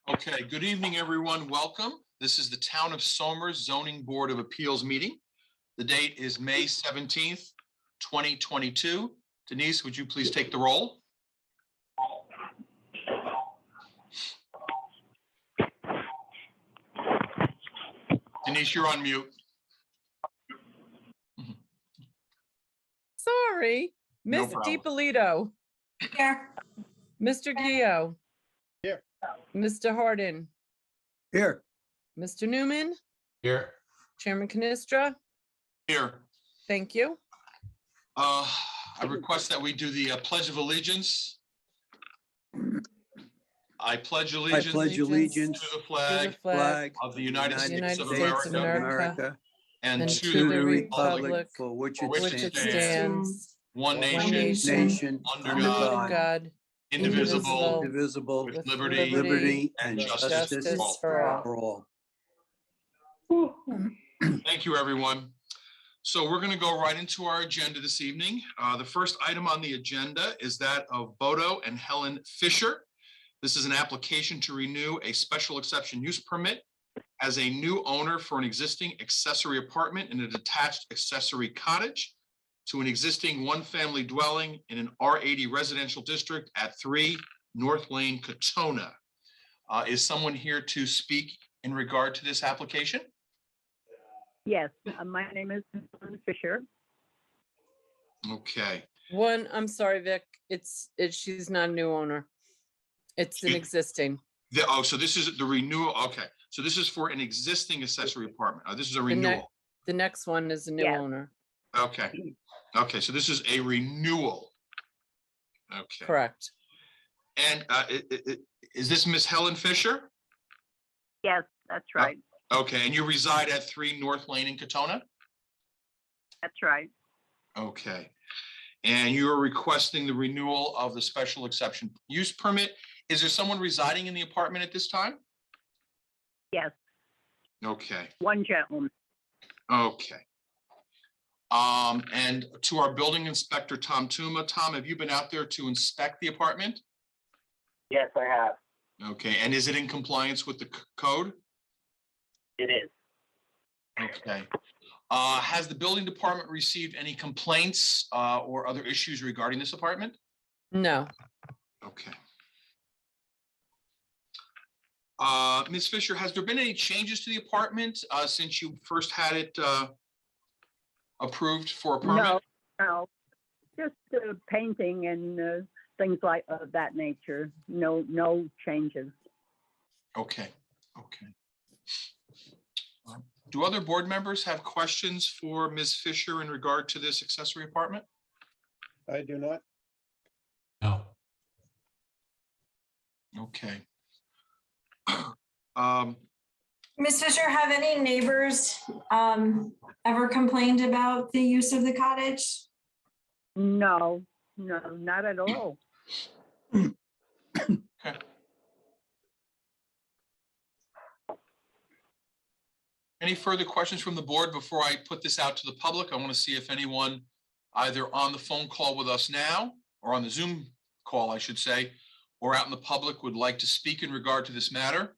Okay, good evening, everyone. Welcome. This is the Town of Somers Zoning Board of Appeals meeting. The date is May 17th, 2022. Denise, would you please take the roll? Denise, you're on mute. Sorry, No Miss problem. DiPolito. Here. Mr. Gio. Here. Mr. Hardin. Here. Mr. Newman. Here. Chairman Canistra. Here. Thank you. I request that we do the Pledge of Allegiance. I pledge allegiance allegiance to the flag flag of the United States of States America of America and to to the the republic republic for which for which it it stands, one one nation, nation, under under God, God, indivisible, indivisible, with with liberty liberty and and justice justice for all. for all. Thank you, everyone. So we're going to go right into our agenda this evening. The first item on the agenda is that of Bodo and Helen Fisher. This is an application to renew a special exception use permit as a new owner for an existing accessory apartment in a detached accessory cottage to an existing one-family dwelling in an R80 residential district at 3 North Lane, Katona. Is someone here to speak in regard to this application? Yes, my name is Helen Fisher. Okay. I'm sorry, Vic. She's not a new owner. It's an existing. So this is the renewal. Okay. So this is for an existing accessory apartment. This is a renewal. The next one is a new Yes. owner. Okay. Okay. So this is a renewal. Okay. Correct. And is this Miss Helen Fisher? Yes, that's right. Okay. And you reside at 3 North Lane in Katona? That's right. Okay. And you are requesting the renewal of the special exception use permit. Is there someone residing in the apartment at this time? Yes, Okay. one gentleman. Okay. And to our building inspector, Tom Tuma. Tom, have you been out there to inspect the apartment? Yes, I have. Okay. And is it in compliance with the code? It is. Okay. Has the building department received any complaints or other issues regarding this apartment? No, Okay. Ms. Fisher, has there been any changes to the apartment since you first had it approved for a permit? No, just painting and things like of that nature. No changes. Okay, okay. Do other board members have questions for Ms. Fisher in regard to this accessory apartment? I do not. No. Okay. Ms. Fisher, have any neighbors ever complained about the use of the cottage? No, not at all. Okay. Any further questions from the board before I put this out to the public? I want to see if anyone either on the phone call with us now or on the Zoom call, I should say, or out in the public would like to speak in regard to this matter.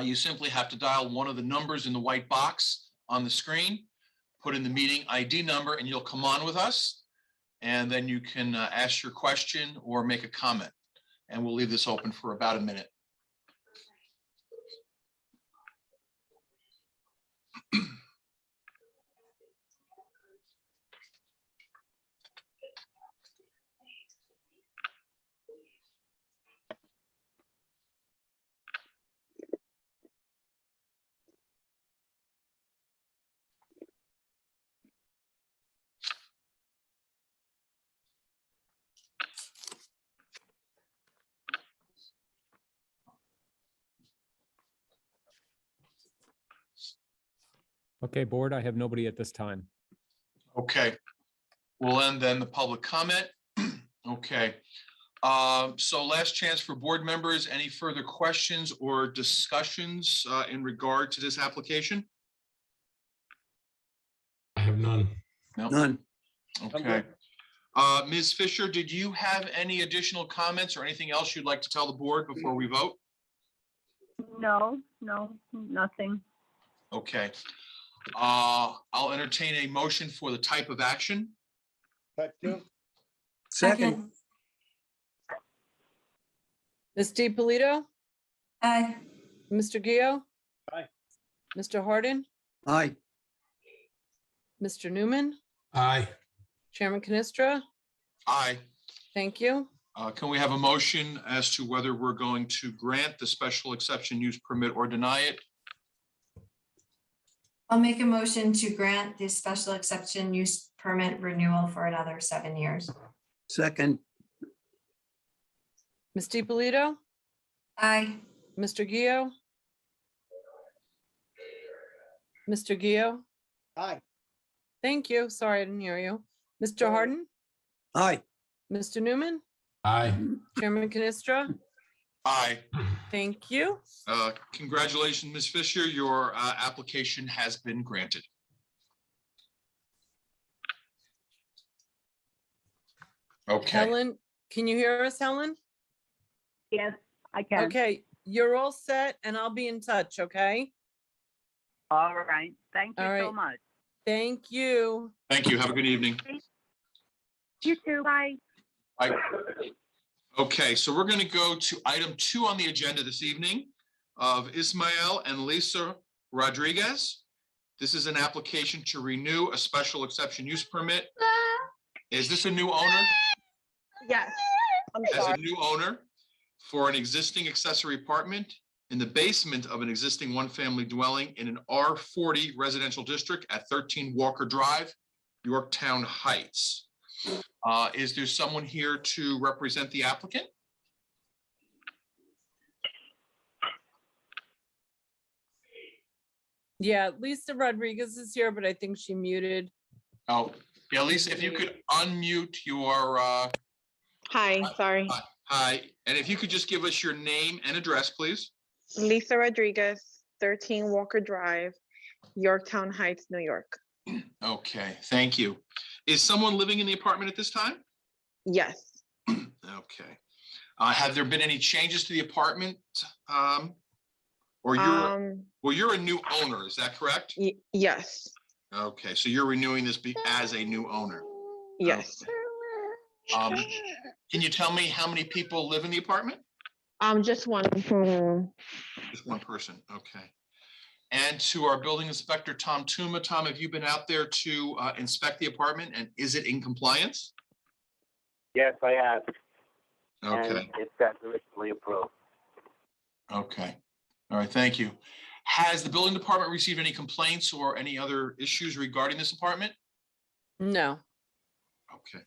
You simply have to dial one of the numbers in the white box on the screen, put in the meeting ID number, and you'll come on with us. And then you can ask your question or make a comment. And we'll leave this open for about a minute. Okay, board, I have nobody at this time. Okay, we'll end then the public comment. Okay, so last chance for board members. Any further questions or discussions in regard to this application? I have none. No? None. Okay. Ms. Fisher, did you have any additional comments or anything else you'd like to tell the board before we vote? No, nothing. Okay. I'll entertain a motion for the type of action. Type 2. Second. Ms. DiPolito, Aye. Mr. Gio? Aye. Mr. Harden, Aye. Mr. Newman, Aye. Chairman Canestra? Aye. Thank you. Can we have a motion as to whether we're going to grant the special exception use permit or deny it? I'll make a motion to grant the special exception use permit renewal for another 7 years. Second. Ms. DiPolito, Aye. Mr. Gio? Mr. Gio? Aye. Thank you. Sorry, I didn't hear you. Mr. Harden, Aye. Mr. Newman, Aye. Chairman Canestra? Aye. Thank you. Congratulations, Ms. Fisher. Your application has been granted. Okay, Helen, can you hear us, Helen? Yes, I can. Okay, you're all set and I'll be in touch, okay? All right. Thank you All so right. much. Thank you. thank you. Have a good evening. You too. Bye. Bye. Okay, so we're going to go to item 2 on the agenda this evening of Ismael and Lisa Rodriguez. This is an application to renew a special exception use permit. Is this a new owner? Yes, I'm As a sorry. new owner for an existing accessory apartment in the basement of an existing one-family dwelling in an R40 residential district at 13 Walker Drive, Yorktown Heights. Is there someone here to represent the applicant? Yeah, Lisa Rodriguez is here, but I think she muted. Oh, yeah, Lisa, if you could unmute your, Hi, sorry. hi, and if you could just give us your name and address, please. Lisa Rodriguez, 13 Walker Drive, Yorktown Heights, New York. Okay, thank you. Is someone living in the apartment at this time? Yes, Okay. Have there been any changes to the apartment? Or you're a new owner, is that correct? yes, Okay, so you're renewing this as a new owner. yes. Can you tell me how many people live in the apartment? Just one. Just one person, okay. And to our building inspector, Tom Tuma. Tom, have you been out there to inspect the apartment and is it in compliance? Yes, I have. Okay, And it's got originally approved. okay. All right, thank you. Has the building department received any complaints or any other issues regarding this apartment? No, Okay.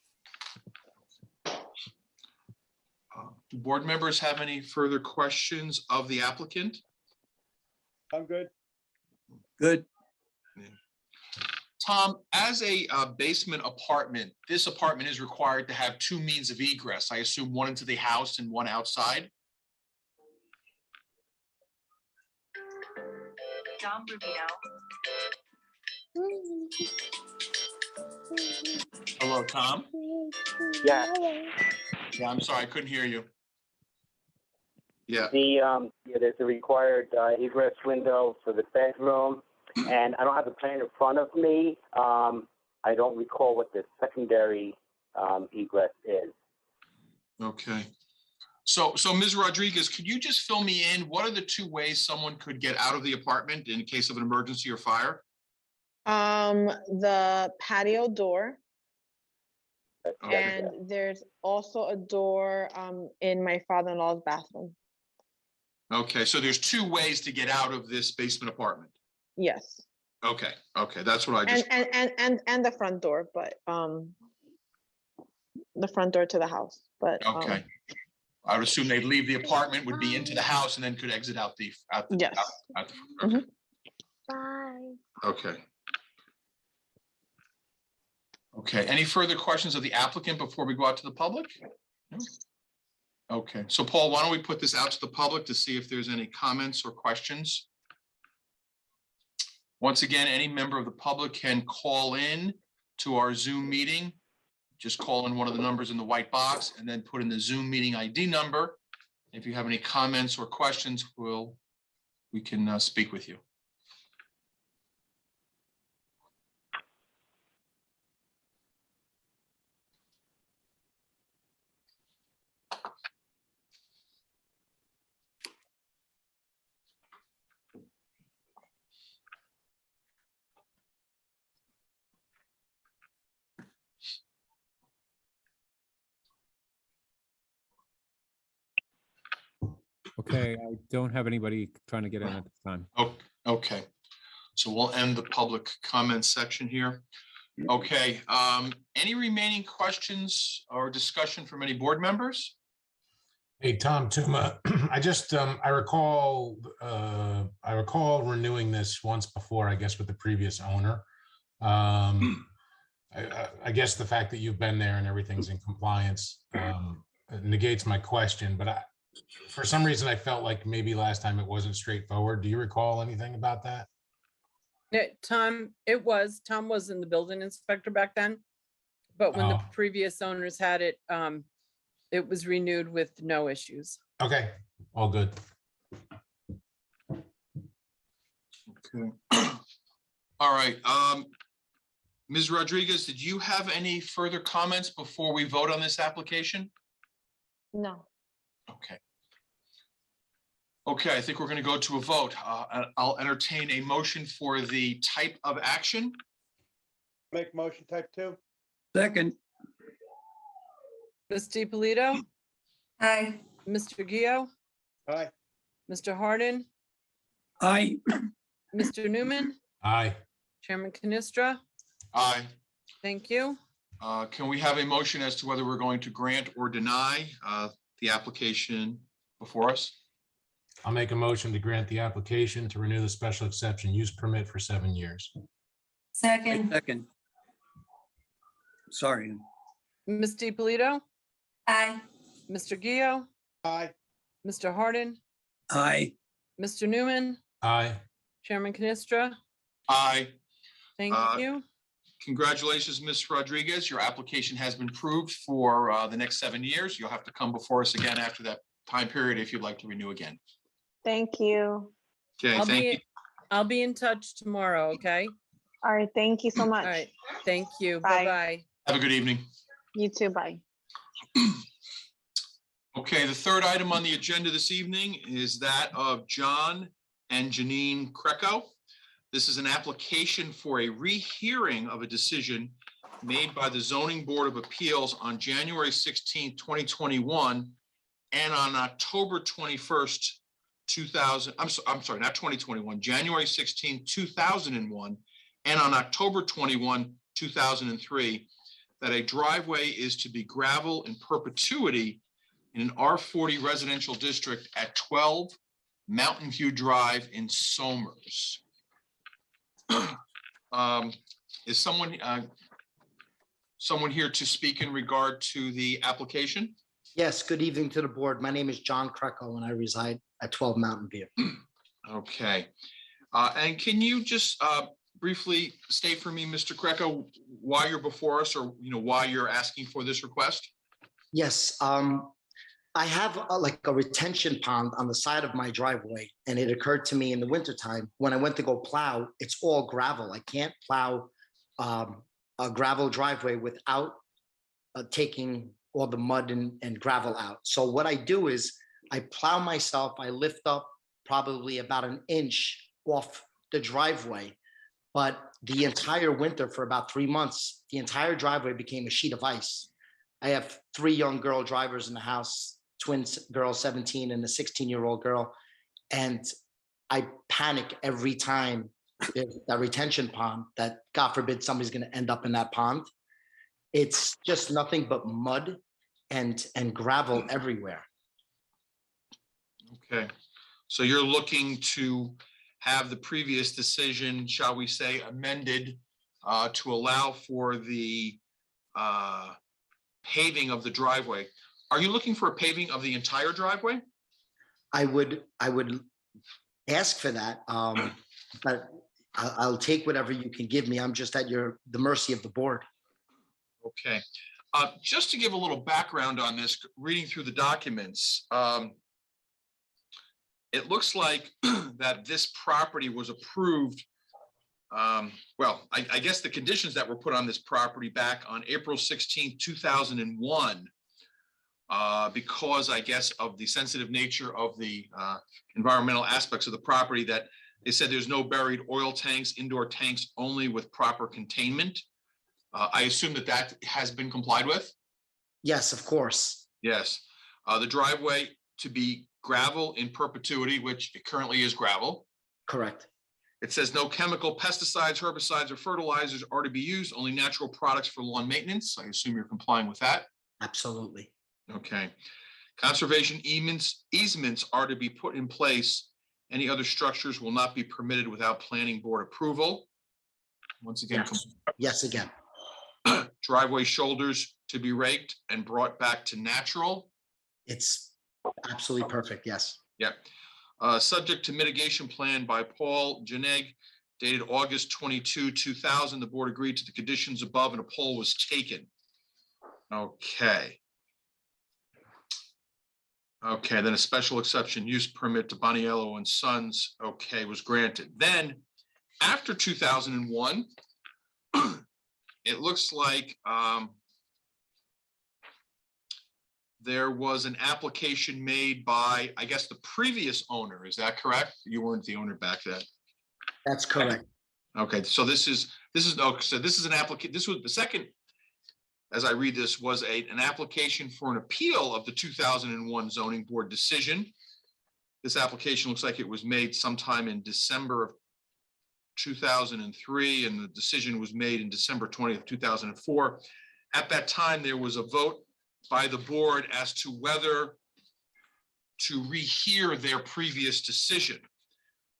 Do board members have any further questions of the applicant? I'm good. Good. Tom, as a basement apartment, this apartment is required to have 2 means of egress. I assume one into the house and one outside? Dom Rubino. Hello, Tom? Yeah, Yeah, I'm sorry, I couldn't hear you. Yeah, there's a required egress window for the bedroom, and I don't have the plan in front of me. I don't recall what the secondary egress is. okay. So Ms. Rodriguez, could you just fill me in? What are the 2 ways someone could get out of the apartment in case of an emergency or fire? The patio door, Okay. and there's also a door in my father-in-law's bathroom. Okay, so there's 2 ways to get out of this basement apartment. Yes, Okay, okay, that's what I just, and the front door, but the front door to the house, but okay. I would assume they'd leave the apartment, would be into the house and then could exit out the. Yes. Okay. Bye. Okay. Okay, any further questions of the applicant before we go out to the public? No? Okay, so Paul, why don't we put this out to the public to see if there's any comments or questions? Once again, any member of the public can call in to our Zoom meeting. Just call in one of the numbers in the white box and then put in the Zoom meeting ID number. If you have any comments or questions, we'll we can speak with you. Okay, I don't have anybody trying to get in at this time. Oh, okay. So we'll end the public comment section here. Okay, any remaining questions or discussion from any board members? Hey, Tom Tuma, I recall renewing this once before, I guess, with the previous owner. I guess the fact that you've been there and everything's in compliance negates my question, but for some reason, I felt like maybe last time it wasn't straightforward. Do you recall anything about that? Yeah, Tom wasn't the building inspector back then. But when the Oh. previous owners had it, it was renewed with no issues. Okay, all good. Okay. All right. Ms. Rodriguez, did you have any further comments before we vote on this application? No. Okay. Okay, I think we're going to go to a vote. I'll entertain a motion for the type of action. Make motion type 2. Second. Trustee Polito, Aye. Mr. Gio, Aye. Mr. Hardin, Aye. Mr. Newman, Aye. Chairman Canestra. Aye. Thank you. Can we have a motion as to whether we're going to grant or deny the application before us? I'll make a motion to grant the application to renew the special exception use permit for 7 years. Second. Second. Sorry. Ms. Polito, Aye. Mr. Gio, Aye. Mr. Hardin, Aye. Mr. Newman, Aye. Chairman Canestra. Aye. Thank you. Congratulations, Ms. Rodriguez. Your application has been approved for the next 7 years. You'll have to come before us again after that time period if you'd like to renew again. Thank you. Okay, thank you. I'll be in touch tomorrow, okay? All right. Thank you so All much. right, thank you. Bye. Bye-bye. Have a good evening. You too. Bye. Okay, the third item on the agenda this evening is that of John and Janine Kreco. This is an application for a rehearing of a decision made by the Zoning Board of Appeals on January 16, 2021, and on October 21st, 2000, I'm sorry, not 2021, January 16, 2001, and on October 21, 2003, that a driveway is to be gravel in perpetuity in an R40 residential district at 12 Mountain View Drive in Somers. Is someone here to speak in regard to the application? Yes, good evening to the board. My name is John Kreco and I reside at 12 Mountain View. Okay. And can you just briefly state for me, Mr. Kreco, why you're before us, or why you're asking for this request? Yes, I have like a retention pond on the side of my driveway, and it occurred to me in the wintertime when I went to go plow, it's all gravel. I can't plow a gravel driveway without taking all the mud and gravel out. So what I do is I plow myself, I lift up probably about an inch off the driveway, but the entire winter for about 3 months, the entire driveway became a sheet of ice. I have 3 young girl drivers in the house, twins, girl 17 and a 16-year-old girl. And I panic every time there's that retention pond that, God forbid, somebody's going to end up in that pond. It's just nothing but mud and gravel everywhere. Okay, so you're looking to have the previous decision, shall we say, amended to allow for the paving of the driveway. Are you looking for a paving of the entire driveway? I would ask for that, but I'll take whatever you can give me. I'm just at the mercy of the board. Okay, just to give a little background on this, reading through the documents, it looks like that this property was approved. Well, I guess the conditions that were put on this property back on April 16th, 2001, because I guess of the sensitive nature of the environmental aspects of the property, that they said there's no buried oil tanks, indoor tanks only with proper containment. I assume that that has been complied with? Yes, of course. Yes. The driveway to be gravel in perpetuity, which it currently is gravel. Correct. It says no chemical pesticides, herbicides, or fertilizers are to be used, only natural products for lawn maintenance. I assume you're complying with that. Absolutely. Okay. Conservation easements are to be put in place. Any other structures will not be permitted without planning board approval. Once again, Yes. Yes, again. driveway shoulders to be raked and brought back to natural. It's absolutely perfect. Yes. Yep. Subject to mitigation plan by Paul Janeg, dated August 22, 2000. The board agreed to the conditions above and a poll was taken. Okay. Okay, then a special exception use permit to Boniello and Sons, okay, was granted. Then, after 2001, it looks like there was an application made by, I guess, the previous owner. Is that correct? You weren't the owner back then. That's correct. Okay, so this is an applicant. This was the second, as I read this, was an application for an appeal of the 2001 zoning board decision. This application looks like it was made sometime in December of 2003, and the decision was made in December 20th, 2004. At that time, there was a vote by the board as to whether to rehear their previous decision.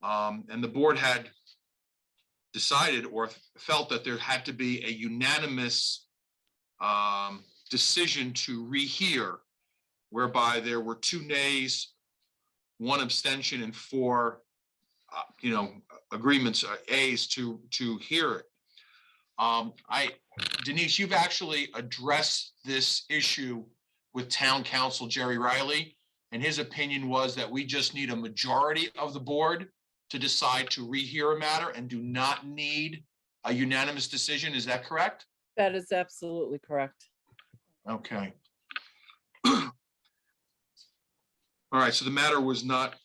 And the board had decided or felt that there had to be a unanimous decision to rehear, whereby there were 2 nays, 1 abstention, and 4 agreements, A's to hear it. Denise, you've actually addressed this issue with town council Jerry Riley, and his opinion was that we just need a majority of the board to decide to rehear a matter and do not need a unanimous decision. Is that correct? That is absolutely correct. Okay. All right, so the matter was not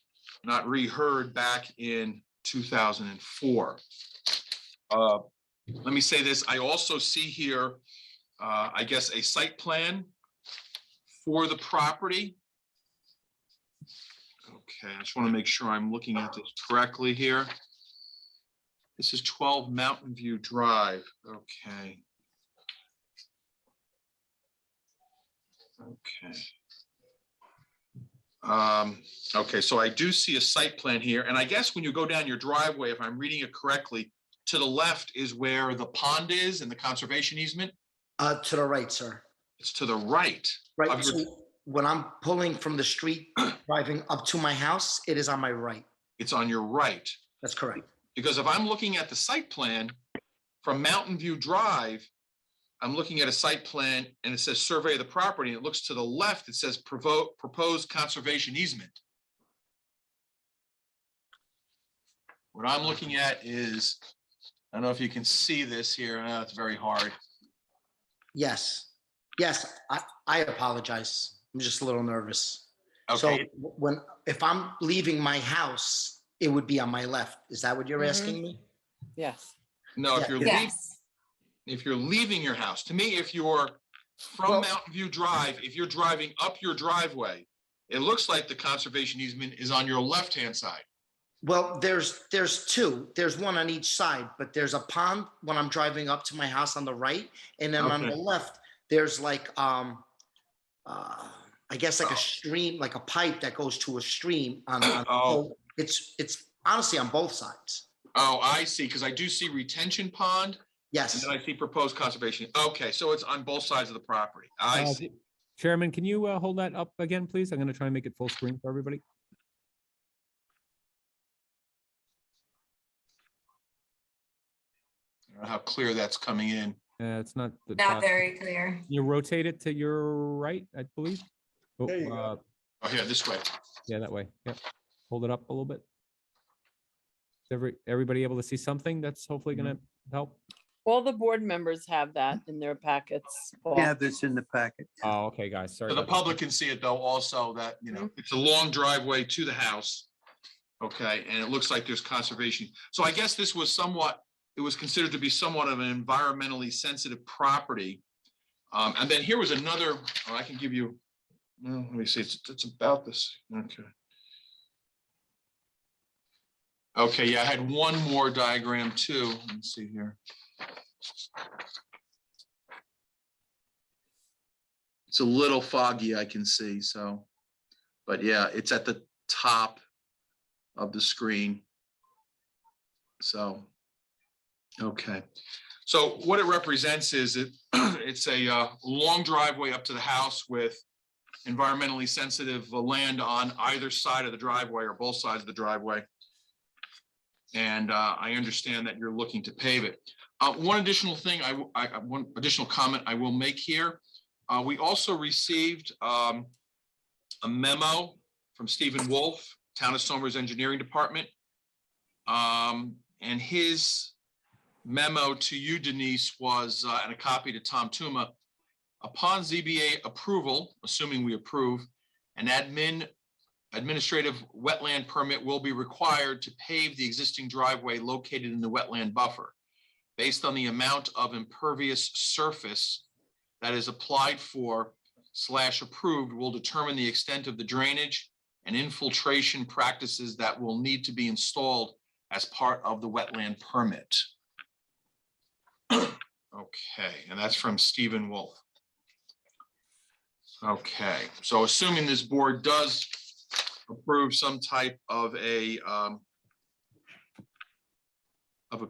reheard back in 2004. Let me say this, I also see here, I guess, a site plan for the property. Okay, I just want to make sure I'm looking at this correctly here. This is 12 Mountain View Drive, okay. Okay, so I do see a site plan here, and I guess when you go down your driveway, if I'm reading it correctly, to the left is where the pond is and the conservation easement? To the right, sir. It's to the right. Right. of your- So when I'm pulling from the street, driving up to my house, it is on my right. It's on your right. That's correct. Because if I'm looking at the site plan from Mountain View Drive, I'm looking at a site plan and it says survey of the property, and it looks to the left, it says proposed conservation easement. What I'm looking at is, I don't know if you can see this here. It's very hard. Yes. Yes, I apologize. I'm just a little nervous. So Okay, if I'm leaving my house, it would be on my left. Is that what you're Mhm. asking me? Yes. no, if Yeah. you're leaving, Yes. if you're leaving your house, to me, if you're from Well- Mountain View Drive, if you're driving up your driveway, it looks like the conservation easement is on your left-hand side. Well, there's 2. There's 1 on each side, but there's a pond when I'm driving up to my house on the right, and then on the Okay. left, there's like I guess like a stream, like a pipe that goes to a stream on Oh. so it's honestly on both sides. Oh, I see, because I do see retention pond, and Yes. then I see proposed conservation. Okay, so it's on both sides of the property. I see. Chairman, can you hold that up again, please? I'm going to try and make it full screen for everybody. I don't know how clear that's coming in. It's not. the Not top. very clear. You rotate it to your right, I believe. Oh, There you go. Oh, here, this way. yeah, that way. Yep. hold it up a little bit? Everybody able to see something that's hopefully gonna help? All the board members have that in their packets. Paul. Yeah, that's in the packet. Oh, okay, guys, sorry. So the about that. public can see it though also that, it's a long driveway to the house. Okay, and it looks like there's conservation. So I guess this was it was considered to be somewhat of an environmentally sensitive property. And then here was another, I can give you, let me see, it's about this, okay. Okay, yeah, I had one more diagram too. Let me see here. It's a little foggy, I can see, so, but yeah, it's at the top of the screen. So, okay. So what it represents is it's a long driveway up to the house with environmentally sensitive land on either side of the driveway or both sides of the driveway. And I understand that you're looking to pave it. One additional thing, one additional comment I will make here. We also received a memo from Stephen Wolf, Town of Somers Engineering Department. And his memo to you, Denise, was, and a copy to Tom Tuma. Upon ZBA approval, assuming we approve, an administrative wetland permit will be required to pave the existing driveway located in the wetland buffer. Based on the amount of impervious surface that is applied for / approved will determine the extent of the drainage and infiltration practices that will need to be installed as part of the wetland permit. Okay, and that's from Stephen Wolf. Okay, so assuming this board does approve some type of a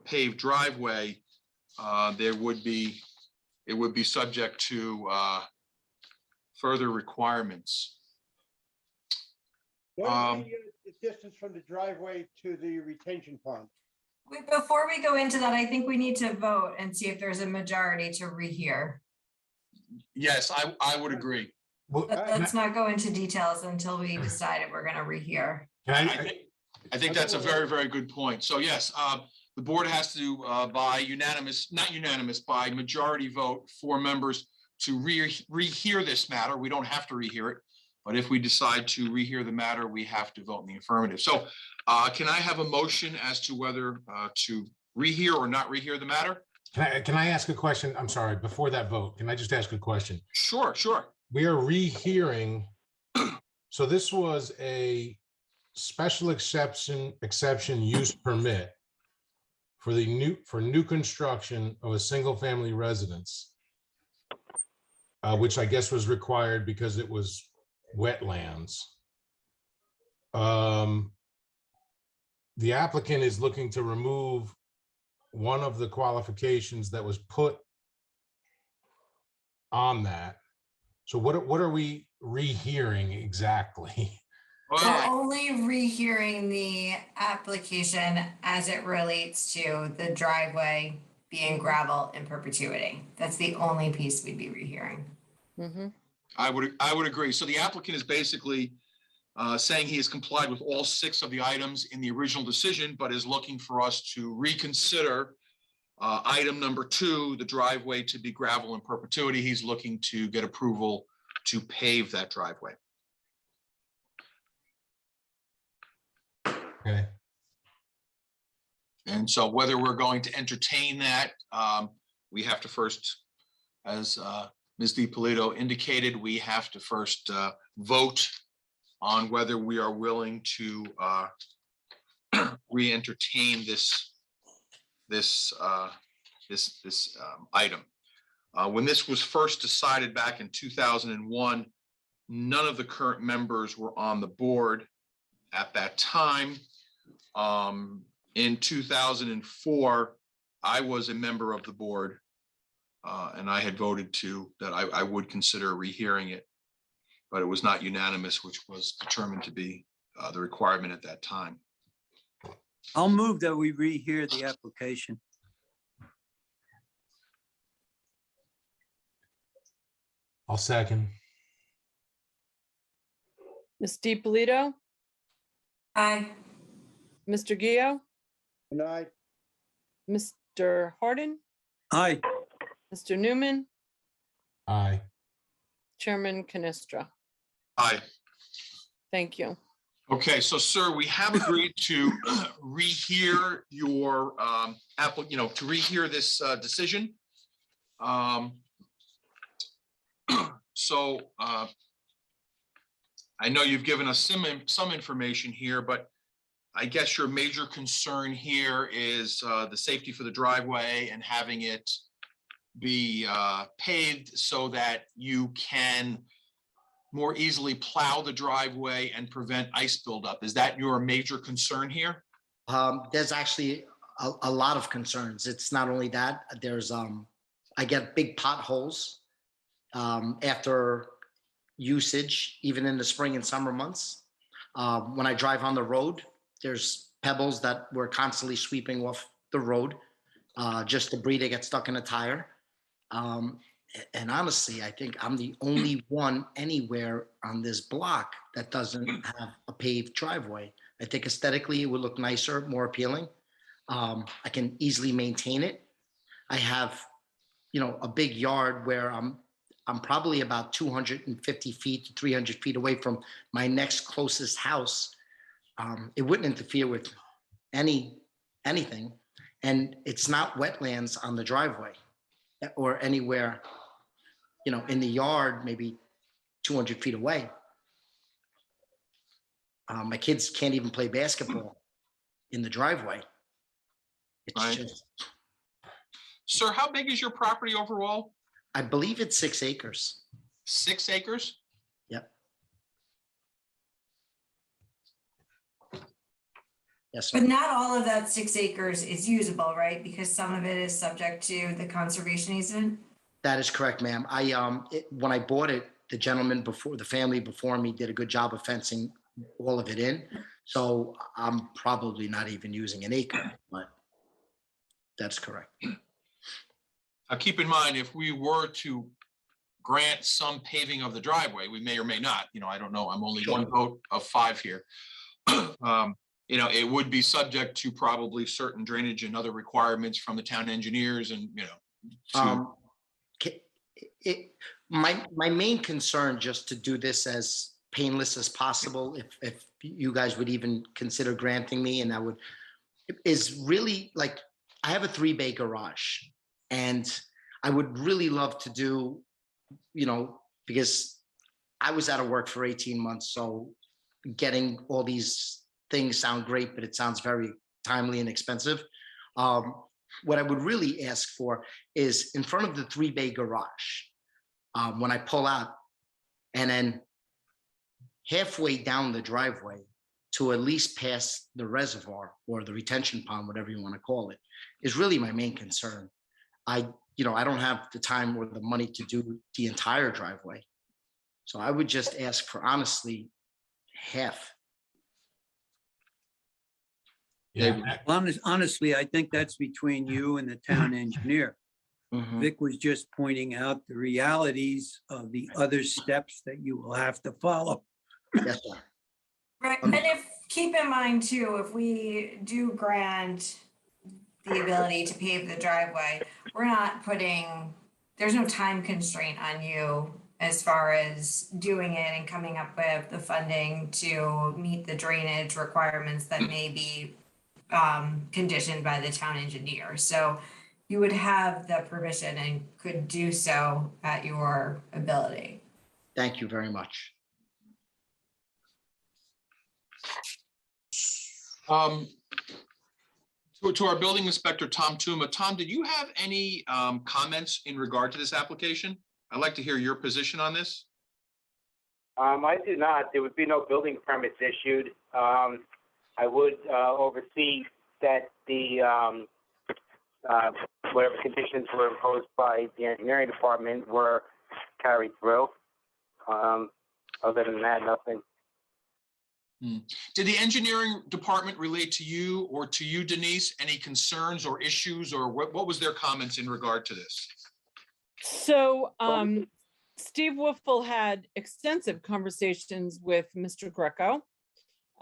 paved driveway, it would be subject to further requirements. What is the distance from the driveway to the retention pond? Before we go into that, I think we need to vote and see if there's a majority to rehear. Yes, I would agree. Well, Let's not go into details until we decide if we're going to rehear. I think that's a very, very good point. So yes, the board has to, by by majority vote, 4 members to rehear this matter. We don't have to rehear it, but if we decide to rehear the matter, we have to vote in the affirmative. So can I have a motion as to whether to rehear or not rehear the matter? Can I ask a question? I'm sorry, before that vote, can I just ask a question? Sure. We are rehearing. So this was a special exception use permit for new construction of a single family residence, which I guess was required because it was wetlands. The applicant is looking to remove one of the qualifications that was put on that. So what are we rehearing exactly? We're only rehearing the application as it relates to the driveway being gravel in perpetuity. That's the only piece we'd be rehearing. Mhm. I would agree. So the applicant is basically saying he has complied with all 6 of the items in the original decision, but is looking for us to reconsider item number 2, the driveway to be gravel in perpetuity. He's looking to get approval to pave that driveway. Okay. And so whether we're going to entertain that, we have to first, as Ms. DiPolito indicated, we have to first vote on whether we are willing to re-entertain this item. When this was first decided back in 2001, none of the current members were on the board at that time. In 2004, I was a member of the board, and I had voted that I would consider rehearing it, but it was not unanimous, which was determined to be the requirement at that time. I'll move that we rehear the application. I'll second. Ms. DiPolito, Aye. Mr. Gio, Good night. Mr. Harden, Aye. Mr. Newman, Aye. Chairman Canestra. Aye. Thank you. Okay, so sir, we have agreed to rehear your to rehear this decision. So I know you've given us some information here, but I guess your major concern here is the safety for the driveway and having it be paved so that you can more easily plow the driveway and prevent ice buildup. Is that your major concern here? There's actually a lot of concerns. It's not only that, there's, I get big potholes after usage, even in the spring and summer months. When I drive on the road, there's pebbles that we're constantly sweeping off the road, just debris that gets stuck in a tire. And honestly, I think I'm the only one anywhere on this block that doesn't have a paved driveway. I think aesthetically it would look nicer, more appealing. I can easily maintain it. I have, a big yard where I'm probably about 250 feet to 300 feet away from my next closest house. It wouldn't interfere with anything. And it's not wetlands on the driveway or anywhere, in the yard, maybe 200 feet away. My kids can't even play basketball in the driveway. It's Right. just, Sir, how big is your property overall? I believe it's 6 acres. 6 acres? Yep. Yes, sir. But not all of that 6 acres is usable, right? Because some of it is subject to the conservation easement. That is correct, ma'am. When I bought it, the gentleman before, the family before me did a good job of fencing all of it in. So I'm probably not even using an acre, but that's correct. Now, keep in mind, if we were to grant some paving of the driveway, we may or may not, I don't know, I'm only one vote of 5 here. It would be subject to probably certain drainage and other requirements from the town engineers and, to- My main concern, just to do this as painless as possible, if you guys would even consider granting me, and is really like, I have a 3-bay garage, and I would really love to do, because I was out of work for 18 months, so getting all these things sound great, but it sounds very timely and expensive. What I would really ask for is in front of the 3-bay garage, when I pull out, and then halfway down the driveway to at least past the reservoir or the retention pond, whatever you want to call it, is really my main concern. I don't have the time or the money to do the entire driveway. So I would just ask for honestly half. Yeah, Honestly, I think that's between you and the town engineer. Mhm. Vic was just pointing out the realities of the other steps that you will have to follow. Yes, sir. Right, and keep in mind too, if we do grant the ability to pave the driveway, we're not there's no time constraint on you as far as doing it and coming up with the funding to meet the drainage requirements that may be conditioned by the town engineer. So you would have the permission and could do so at your ability. Thank you very much. To our building inspector, Tom Tuma. Tom, did you have any comments in regard to this application? I'd like to hear your position on this. I do not. There would be no building permits issued. I would oversee that the whatever conditions were imposed by the engineering department were carried through. Other than that, nothing. Did the engineering department relate to you or to you, Denise, any concerns or issues, or what was their comments in regard to this? So Steve Wolfle had extensive conversations with Mr. Greco.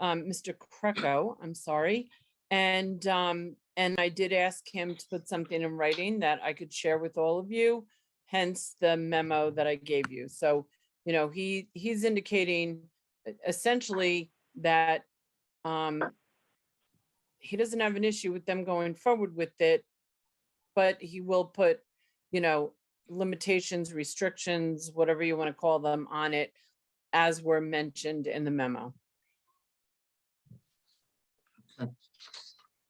Mr. Kreco, I'm sorry. And I did ask him to put something in writing that I could share with all of you, hence the memo that I gave you. So, you know, he's indicating essentially that he doesn't have an issue with them going forward with it, but he will put, you know, limitations, restrictions, whatever you want to call them on it, as were mentioned in the memo.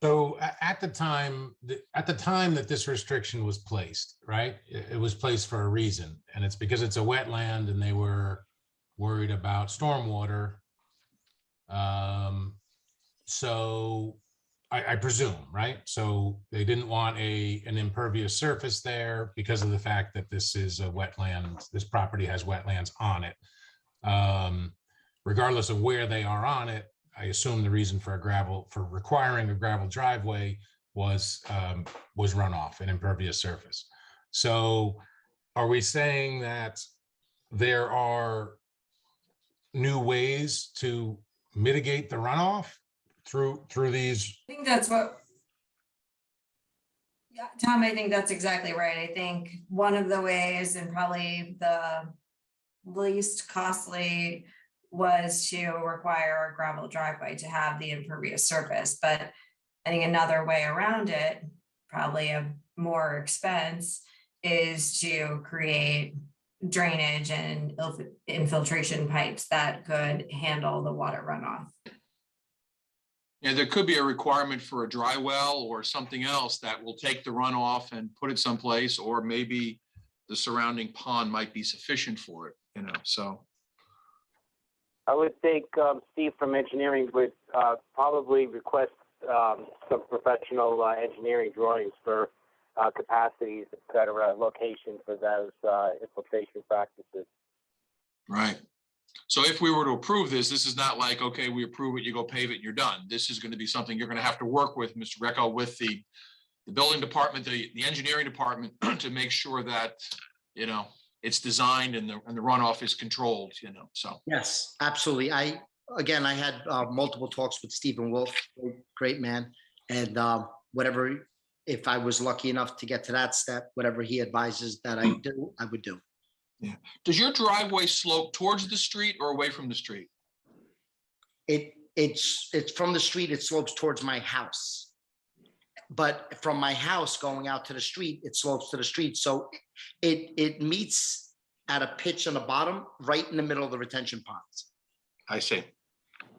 So at the time that this restriction was placed, right, it was placed for a reason, and it's because it's a wetland and they were worried about stormwater. So I presume, right? So they didn't want an impervious surface there because of the fact that this is a wetland, this property has wetlands on it. Regardless of where they are on it, I assume the reason for requiring a gravel driveway was runoff, an impervious surface. So are we saying that there are new ways to mitigate the runoff through these? I think that's what. Yeah, Tom, I think that's exactly right. I think one of the ways, and probably the least costly, was to require a gravel driveway to have the impervious surface. But I think another way around it, probably a more expense, is to create drainage and infiltration pipes that could handle the water runoff. Yeah, there could be a requirement for a dry well or something else that will take the runoff and put it someplace, or maybe the surrounding pond might be sufficient for it, you know, so. I would think Steve from engineering would probably request some professional engineering drawings for capacities, et cetera, location for those infiltration practices. Right. So if we were to approve this, this is not like, okay, we approve it, you go pave it, you're done. This is going to be something you're going to have to work with, Mr. Greco, with the building department, the engineering department, to make sure that, you know, it's designed and the runoff is controlled, you know, so. Yes, absolutely. I had multiple talks with Stephen Wolf, great man. And whatever, if I was lucky enough to get to that step, whatever he advises that I do, I would do. Yeah. Does your driveway slope towards the street or away from the street? It's from the street, it slopes towards my house. But from my house going out to the street, it slopes to the street. So it meets at a pitch on the bottom, right in the middle of the retention ponds. I see.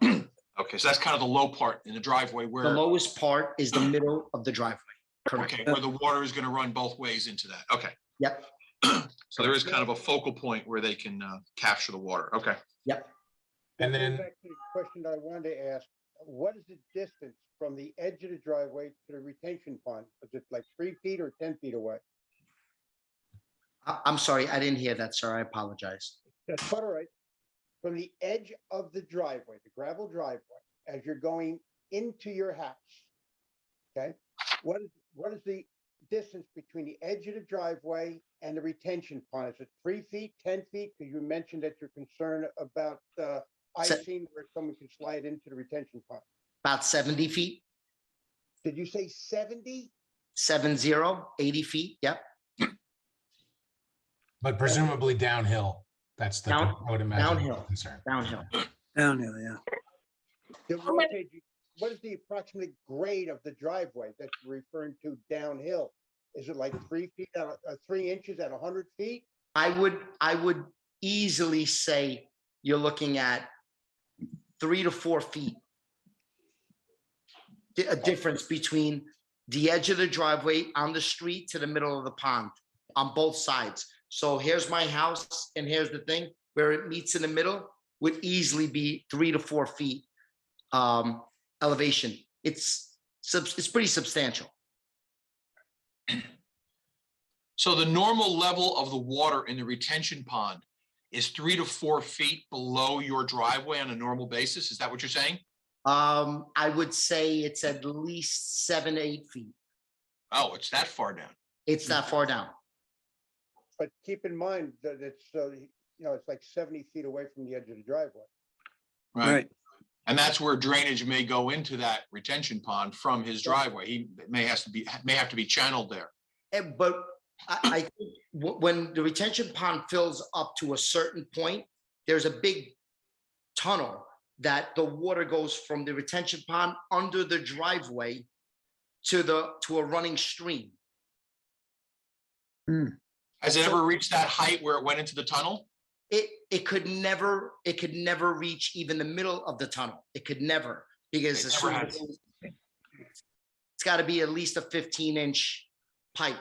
Okay, so that's kind of the low part in the driveway where. The lowest part is the middle of the driveway. Correct. Okay, where the water is going to run both ways into that. Okay. Yep. So there is kind of a focal point where they can capture the water. Okay. Yep. And then, Back to the question I wanted to ask, what is the distance from the edge of the driveway to the retention pond? Is it like 3 feet or 10 feet away? I'm sorry, I didn't hear that, sir. I apologize. That's quite all right. From the edge of the driveway, the gravel driveway, as you're going into your house, okay? What is the distance between the edge of the driveway and the retention pond? Is it 3 feet, 10 feet? Because you mentioned that you're concerned about icing where someone can slide into the retention pond. About 70 feet, Did you say 70? 80 feet. Yep. but presumably downhill. That's the, I would imagine, Downhill. concern. Downhill. Downhill, yeah. What is the approximate grade of the driveway that you're referring to downhill? Is it like 3 feet, 3 inches at 100 feet? I would easily say you're looking at 3 to 4 feet. A difference between the edge of the driveway on the street to the middle of the pond on both sides. So here's my house and here's the thing where it meets in the middle would easily be 3 to 4 feet elevation. It's pretty substantial. So the normal level of the water in the retention pond is 3 to 4 feet below your driveway on a normal basis. Is that what you're saying? I would say it's at least 7 to 8 feet. Oh, it's that far down. It's that far down. But keep in mind that it's, it's like 70 feet away from the edge of the driveway. Right. And that's where drainage may go into that retention pond from his driveway. He may have to be channeled there. But I think when the retention pond fills up to a certain point, there's a big tunnel that the water goes from the retention pond under the driveway to a running stream. Has it ever reached that height where it went into the tunnel? It could never reach even the middle of the tunnel. It could never, because It as never soon as has. it's got to be at least a 15-inch pipe.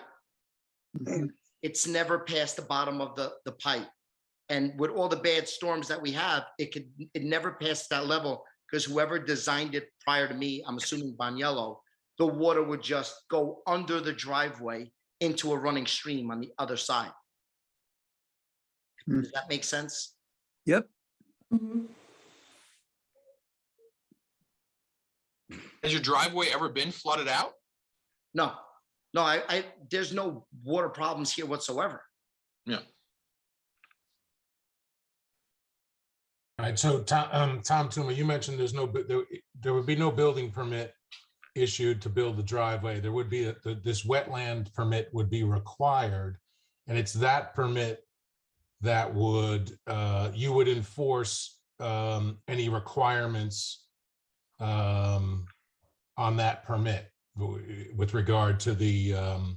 It's never past the bottom of the pipe. And with all the bad storms that we have, it never passed that level, because whoever designed it prior to me, I'm assuming Boniello, the water would just go under the driveway into a running stream on the other side. Does that make sense? Yep. Mhm. Has your driveway ever been flooded out? No, there's no water problems here whatsoever. Yeah. All right, so Tom Tuma, you mentioned there would be no building permit issued to build the driveway. There would be this wetland permit would be required, and it's that permit that would you would enforce any requirements on that permit with regard to the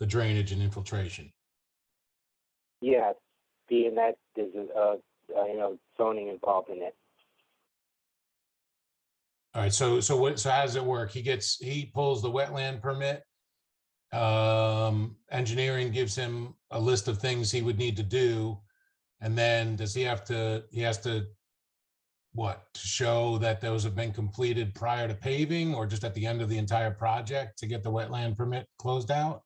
drainage and infiltration. Yes, being that there's zoning involved in it. All right, so how does it work? He pulls the wetland permit. Engineering gives him a list of things he would need to do. And then he has to show that those have been completed prior to paving, or just at the end of the entire project to get the wetland permit closed out?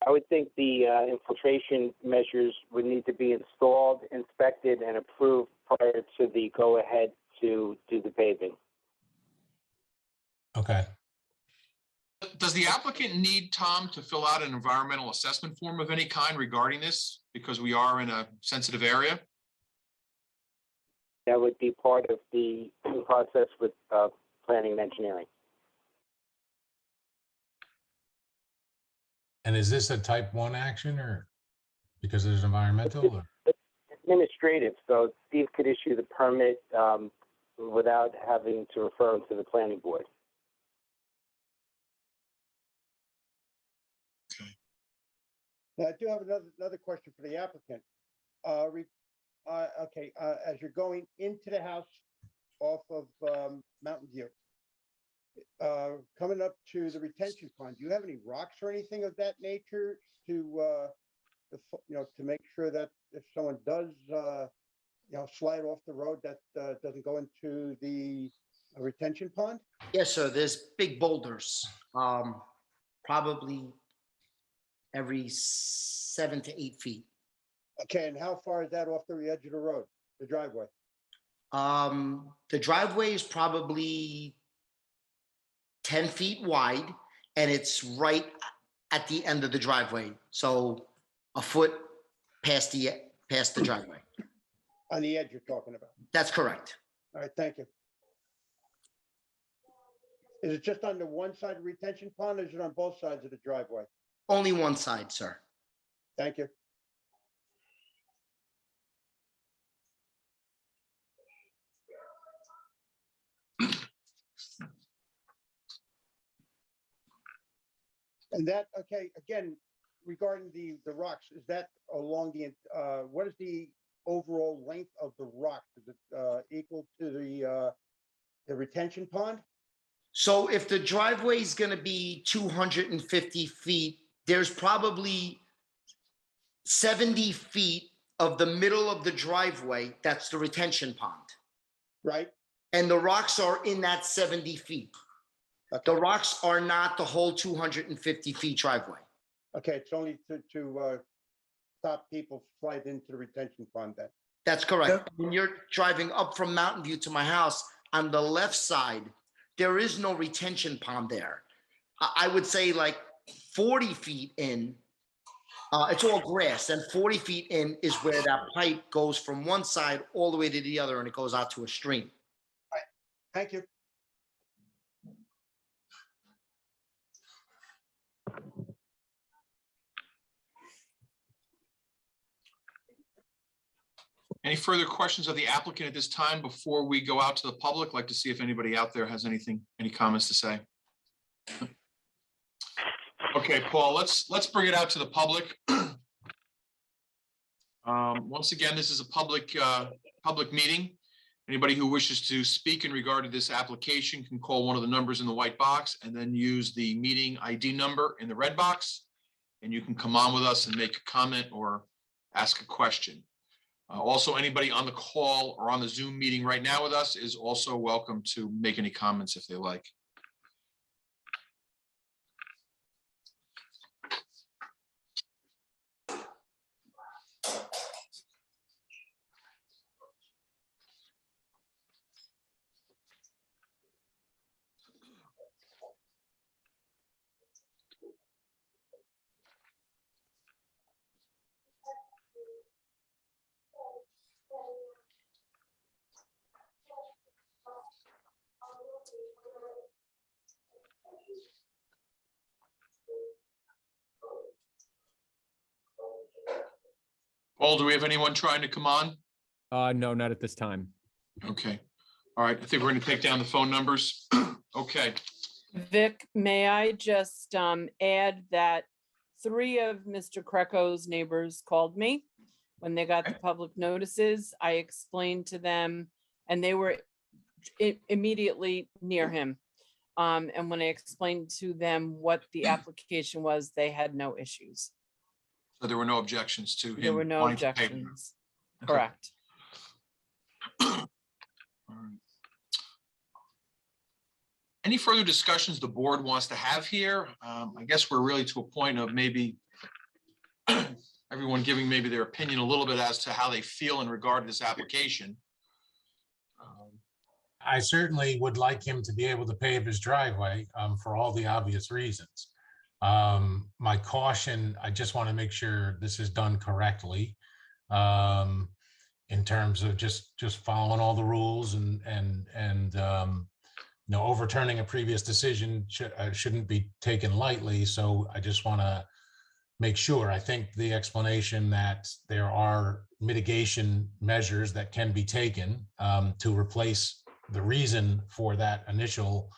I would think the infiltration measures would need to be installed, inspected, and approved prior to the go-ahead to do the paving. Okay. Does the applicant need, Tom, to fill out an environmental assessment form of any kind regarding this, because we are in a sensitive area? That would be part of the process with planning and engineering. And is this a type 1 action, or because it's environmental? Or? Administrative, so Steve could issue the permit without having to refer him to the planning board. Now, I do have another question for the applicant. As you're going into the house off of Mountain View, coming up to the retention pond, do you have any rocks or anything of that nature to make sure that if someone does slide off the road, that doesn't go into the retention pond? Yes, sir. There's big boulders, probably every 7 to 8 feet. Okay, and how far is that off the edge of the road, the driveway? The driveway is probably 10 feet wide, and it's right at the end of the driveway. So a foot past the driveway. On the edge you're talking about? That's correct. All right, thank you. Is it just on the one side of the retention pond, or is it on both sides of the driveway? Only one side, sir. Thank you. And that, okay, again, regarding the rocks, is that along the, what is the overall length of the rock? Is it equal to the retention pond? So if the driveway is going to be 250 feet, there's probably 70 feet of the middle of the driveway. That's the retention pond. Right. And the rocks are in that 70 feet. Okay. The rocks are not the whole 250 feet driveway. Okay, it's only to stop people sliding into the retention pond then. That's correct. When you're driving up from Mountain View to my house, on the left side, there is no retention pond there. I would say like 40 feet in, it's all grass, and 40 feet in is where that pipe goes from one side all the way to the other, and it goes out to a stream. Thank you. Any further questions of the applicant at this time before we go out to the public? Like to see if anybody out there has anything, any comments to say? Okay, Paul, let's bring it out to the public. Once again, this is a public meeting. Anybody who wishes to speak in regard to this application can call one of the numbers in the white box and then use the meeting ID number in the red box. And you can come on with us and make a comment or ask a question. Also, anybody on the call or on the Zoom meeting right now with us is also welcome to make any comments if they like. Paul, do we have anyone trying to come on? No, not at this time. Okay. All right. I think we're going to take down the phone numbers. Okay. Vic, may I just add that 3 of Mr. Kreko's neighbors called me when they got the public notices. I explained to them, and they were immediately near him. And when I explained to them what the application was, they had no issues. So there were no objections to him. There were no wanting to pay. objections. Okay. Correct. All right. Any further discussions the board wants to have here? I guess we're really to a point of maybe everyone giving maybe their opinion a little bit as to how they feel in regard to this application. I certainly would like him to be able to pave his driveway for all the obvious reasons. My caution, I just want to make sure this is done correctly in terms of just following all the rules and overturning a previous decision shouldn't be taken lightly. So I just want to make sure. I think the explanation that there are mitigation measures that can be taken to replace the reason for that initial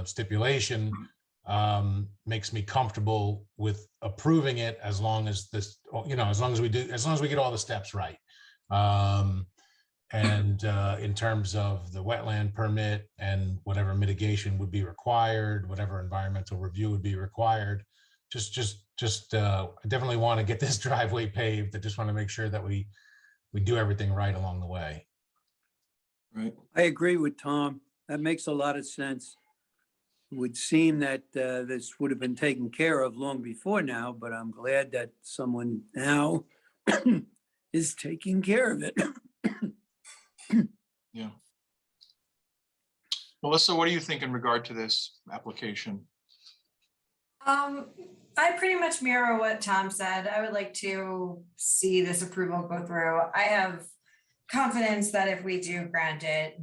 stipulation makes me comfortable with approving it as long as this, as long as we get all the steps right. In terms of the wetland permit and whatever mitigation would be required, whatever environmental review would be required, I definitely want to get this driveway paved. I just want to make sure that we do everything right along the way. Right. I agree with Tom. That makes a lot of sense. It would seem that this would have been taken care of long before now, but I'm glad that someone now is taking care of it. Yeah. Melissa, what do you think in regard to this application? I pretty much mirror what Tom said. I would like to see this approval go through. I have confidence that if we do grant it,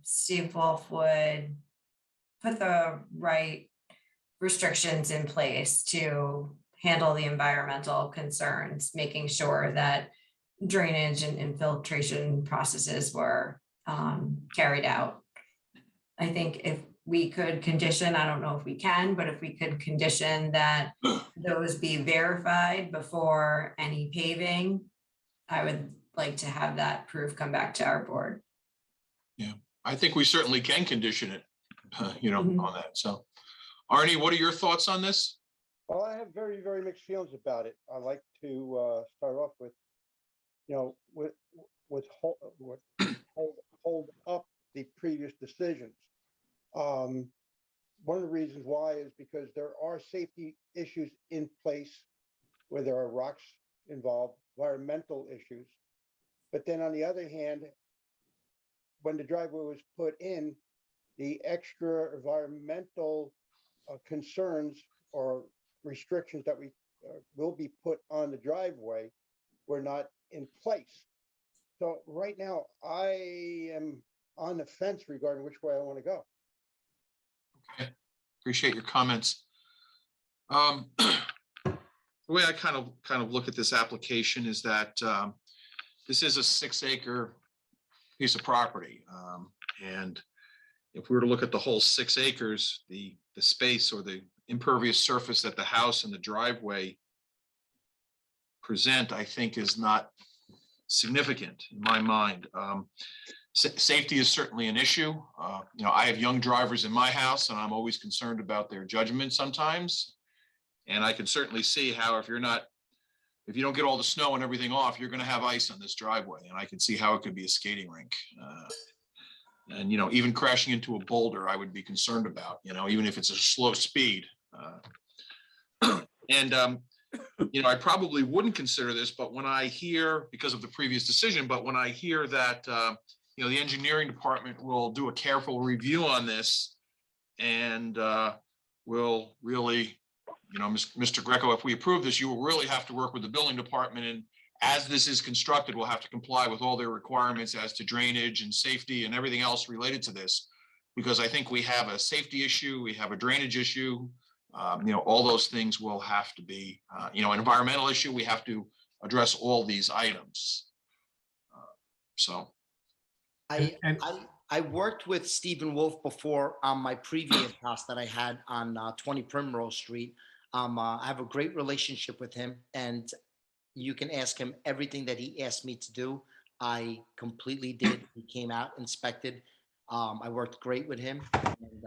Steve Wolf would put the right restrictions in place to handle the environmental concerns, making sure that drainage and infiltration processes were carried out. I think if we could condition, I don't know if we can, but if we could condition that those be verified before any paving, I would like to have that proof come back to our board. Yeah, I think we certainly can condition it, Mhm. on that. So, Arnie, what are your thoughts on this? Well, I have very, very mixed feelings about it. I like to start off with, hold up the previous decisions. One of the reasons why is because there are safety issues in place where there are rocks involved, environmental issues. But then on the other hand, when the driveway was put in, the extra environmental concerns or restrictions that will be put on the driveway were not in place. So right now, I am on the fence regarding which way I want to go. Okay, appreciate your comments. The way I kind of look at this application is that this is a 6-acre piece of property. And if we were to look at the whole 6 acres, the space or the impervious surface that the house and the driveway present, I think is not significant in my mind. Safety is certainly an issue. I have young drivers in my house and I'm always concerned about their judgment sometimes. And I can certainly see how if you don't get all the snow and everything off, you're going to have ice on this driveway. And I can see how it could be a skating rink. And even crashing into a boulder, I would be concerned about, even if it's a slow speed. I probably wouldn't consider this, but when I hear, because of the previous decision, but when I hear that, the engineering department will do a careful review on this and will really, Mr. Greco, if we approve this, you will really have to work with the building department. And as this is constructed, we'll have to comply with all their requirements as to drainage and safety and everything else related to this. Because I think we have a safety issue, we have a drainage issue, all those things will have to be, an environmental issue. We have to address all these items. I worked with Stephen Wolf before on my previous house that I had on 20 Primrose Street. I have a great relationship with him, and you can ask him everything that he asked me to do. I completely did. He came out, inspected. I worked great with him, and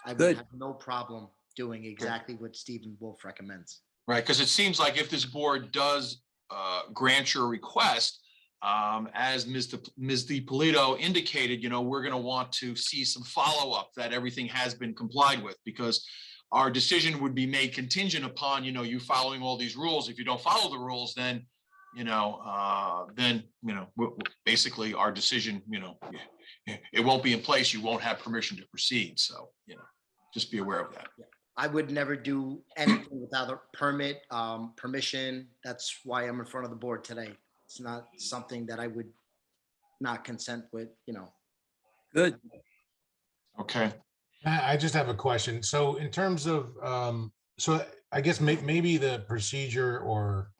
I would Good. have no problem doing exactly what Stephen Wolf recommends. Right, because it seems like if this board does grant your request, as Ms. DiPolito indicated, we're going to want to see some follow-up that everything has been complied with, because our decision would be made contingent upon, you following all these rules. If you don't follow the rules, then, basically our decision, it won't be in place. You won't have permission to proceed. So, just be aware of that. Yeah. I would never do anything without a permit, permission. That's why I'm in front of the board today. It's not something that I would not consent with, Good. Okay. I just have a question. So in terms of, so I guess maybe the procedure or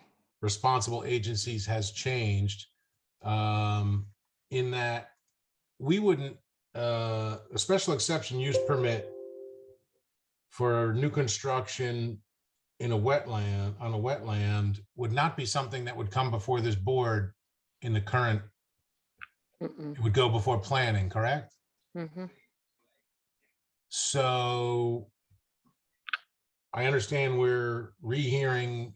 responsible agencies has changed in that we wouldn't, a special exception use permit for new construction in a wetland, on a wetland, would not be something that would come before this board in the current, it would go before planning, correct? Mhm. So I understand we're rehearing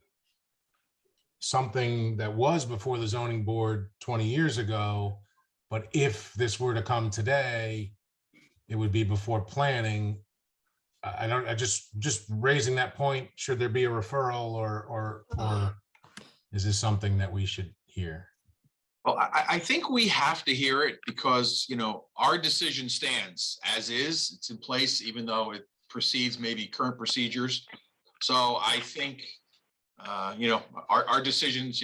something that was before the zoning board 20 years ago, but if this were to come today, it would be before planning. I just raising that point, should there be a referral or is this something that we should hear? Well, I think we have to hear it because, our decision stands as is. It's in place, even though it precedes maybe current procedures. So I think, our decisions,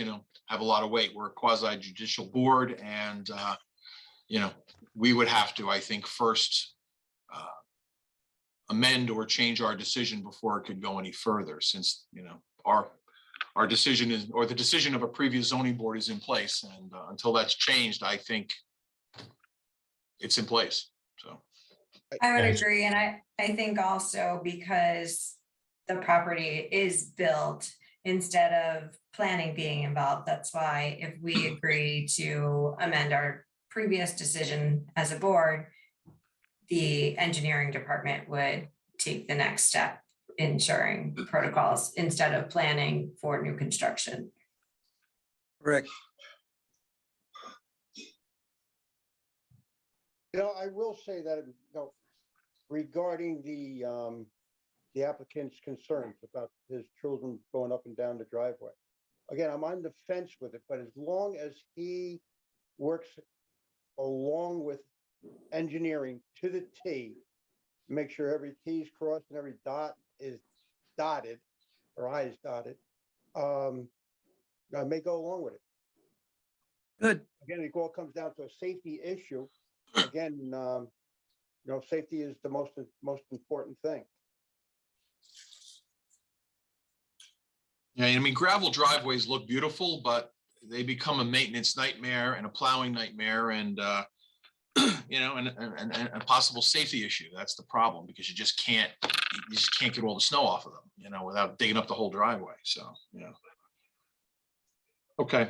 have a lot of weight. We're a quasi judicial board and, we would have to, I think, first amend or change our decision before it could go any further, since, our decision is, or the decision of a previous zoning board is in place. And until that's changed, I think it's in place. So. I would Yes. agree. And I think also because the property is built instead of planning being involved, that's why if we agree to amend our previous decision as a board, the engineering department would take the next step, ensuring protocols instead of planning for new construction. Correct. I will say that, regarding the applicant's concerns about his children going up and down the driveway. Again, I'm on the fence with it, but as long as he works along with engineering to the T, make sure every T is crossed and every dot is dotted or I is dotted, I may go along with it. Good. Again, it all comes down to a safety issue again, safety is the most important thing. Yeah, I mean, gravel driveways look beautiful, but they become a maintenance nightmare and a plowing nightmare and, and a possible safety issue. That's the problem because you just can't get all the snow off of them, without digging up the whole driveway. So, yeah. Okay.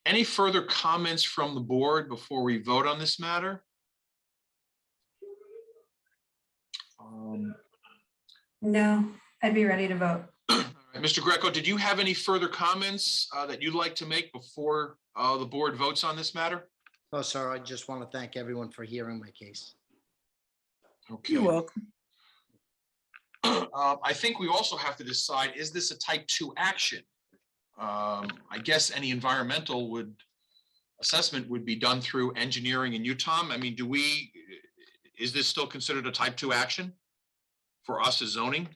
Any further comments from the board before we vote on this matter? No, I'd be ready to vote. Mr. Greco, did you have any further comments that you'd like to make before the board votes on this matter? Oh, sir, I just want to thank everyone for hearing my case. Okay. You're welcome. I think we also have to decide, is this a type 2 action? I guess any environmental assessment would be done through engineering in Utah. I mean, is this still considered a type 2 action for us as zoning?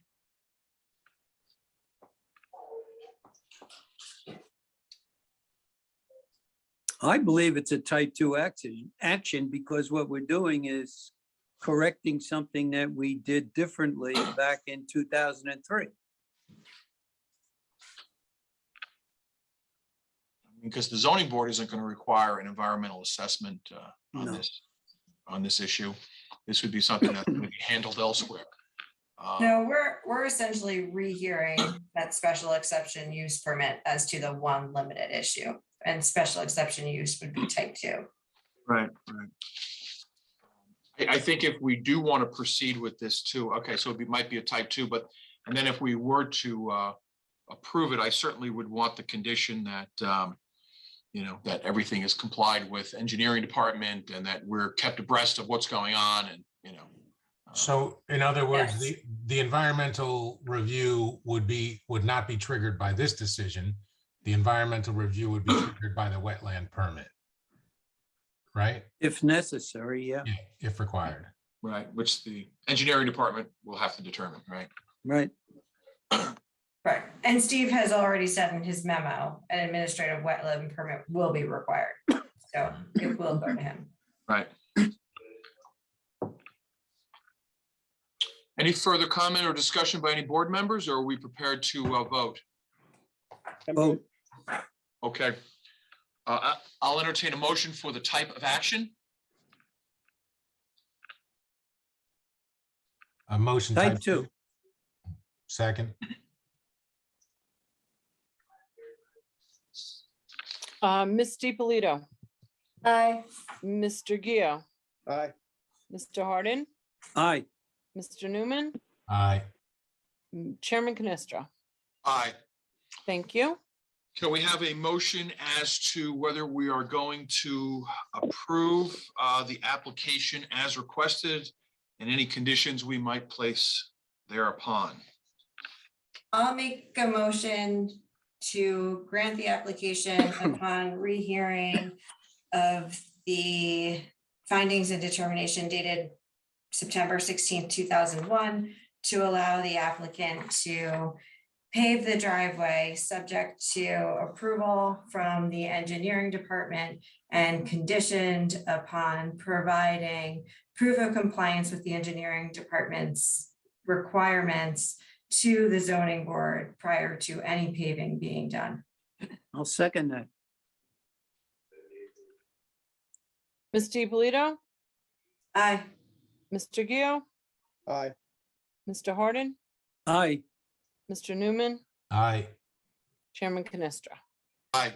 I believe it's a type 2 action because what we're doing is correcting something that we did differently back in 2003. Because the zoning board isn't going to require an environmental assessment on No. this issue. This would be something that's going to be handled elsewhere. No, we're essentially rehearing that special exception use permit as to the one limited issue, and special exception use would be type 2. Right. I think if we do want to proceed with this too, okay, so it might be a type 2, and then if we were to approve it, I certainly would want the condition that, that everything is complied with engineering department and that we're kept abreast of what's going on and, So in other words, Yes. the environmental review would not be triggered by this decision. The environmental review would be triggered by the wetland permit. Right? If necessary, yeah. Yeah, if required. right, which the engineering department will have to determine, right? Right. Right, and Steve has already said in his memo, an administrative wetland permit will be required, so it will go to him. Right. Any further comment or discussion by any board members, or are we prepared to vote? Oh, Okay. I'll entertain a motion for the type of action. A motion. type 2. Second. Ms. DiPolito, Aye. Mr. Gio, Aye. Mr. Hardin, Aye. Mr. Newman, Aye. Chairman Canestra. Aye. Thank you. Can we have a motion as to whether we are going to approve the application as requested and any conditions we might place thereupon? I'll make a motion to grant the application upon rehearing of the findings and determination dated September 16th, 2001, to allow the applicant to pave the driveway subject to approval from the engineering department and conditioned upon providing proof of compliance with the engineering department's requirements to the zoning board prior to any paving being done. I'll second that. Ms. DiPolito, Aye. Mr. Gio, Aye. Mr. Hardin, Aye. Mr. Newman, Aye. Chairman Canestra. Aye.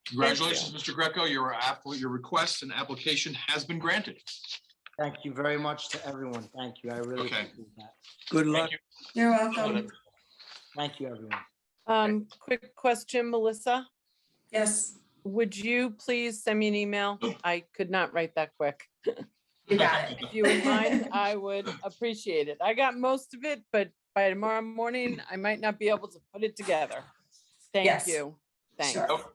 Congratulations, Mr. Greco. Your request and application has been granted. Thank you very much to everyone. Thank you. I really Okay. appreciate that. Good luck. Thank you. You're welcome. Thank you, everyone. Quick question, Melissa. Yes, Would you please send me an email? I could not write that quick. you got it. If you would mind, I would appreciate it. I got most of it, but by tomorrow morning, I might not be able to put it together. Thank Yes. you. Thanks. Sure. Oh,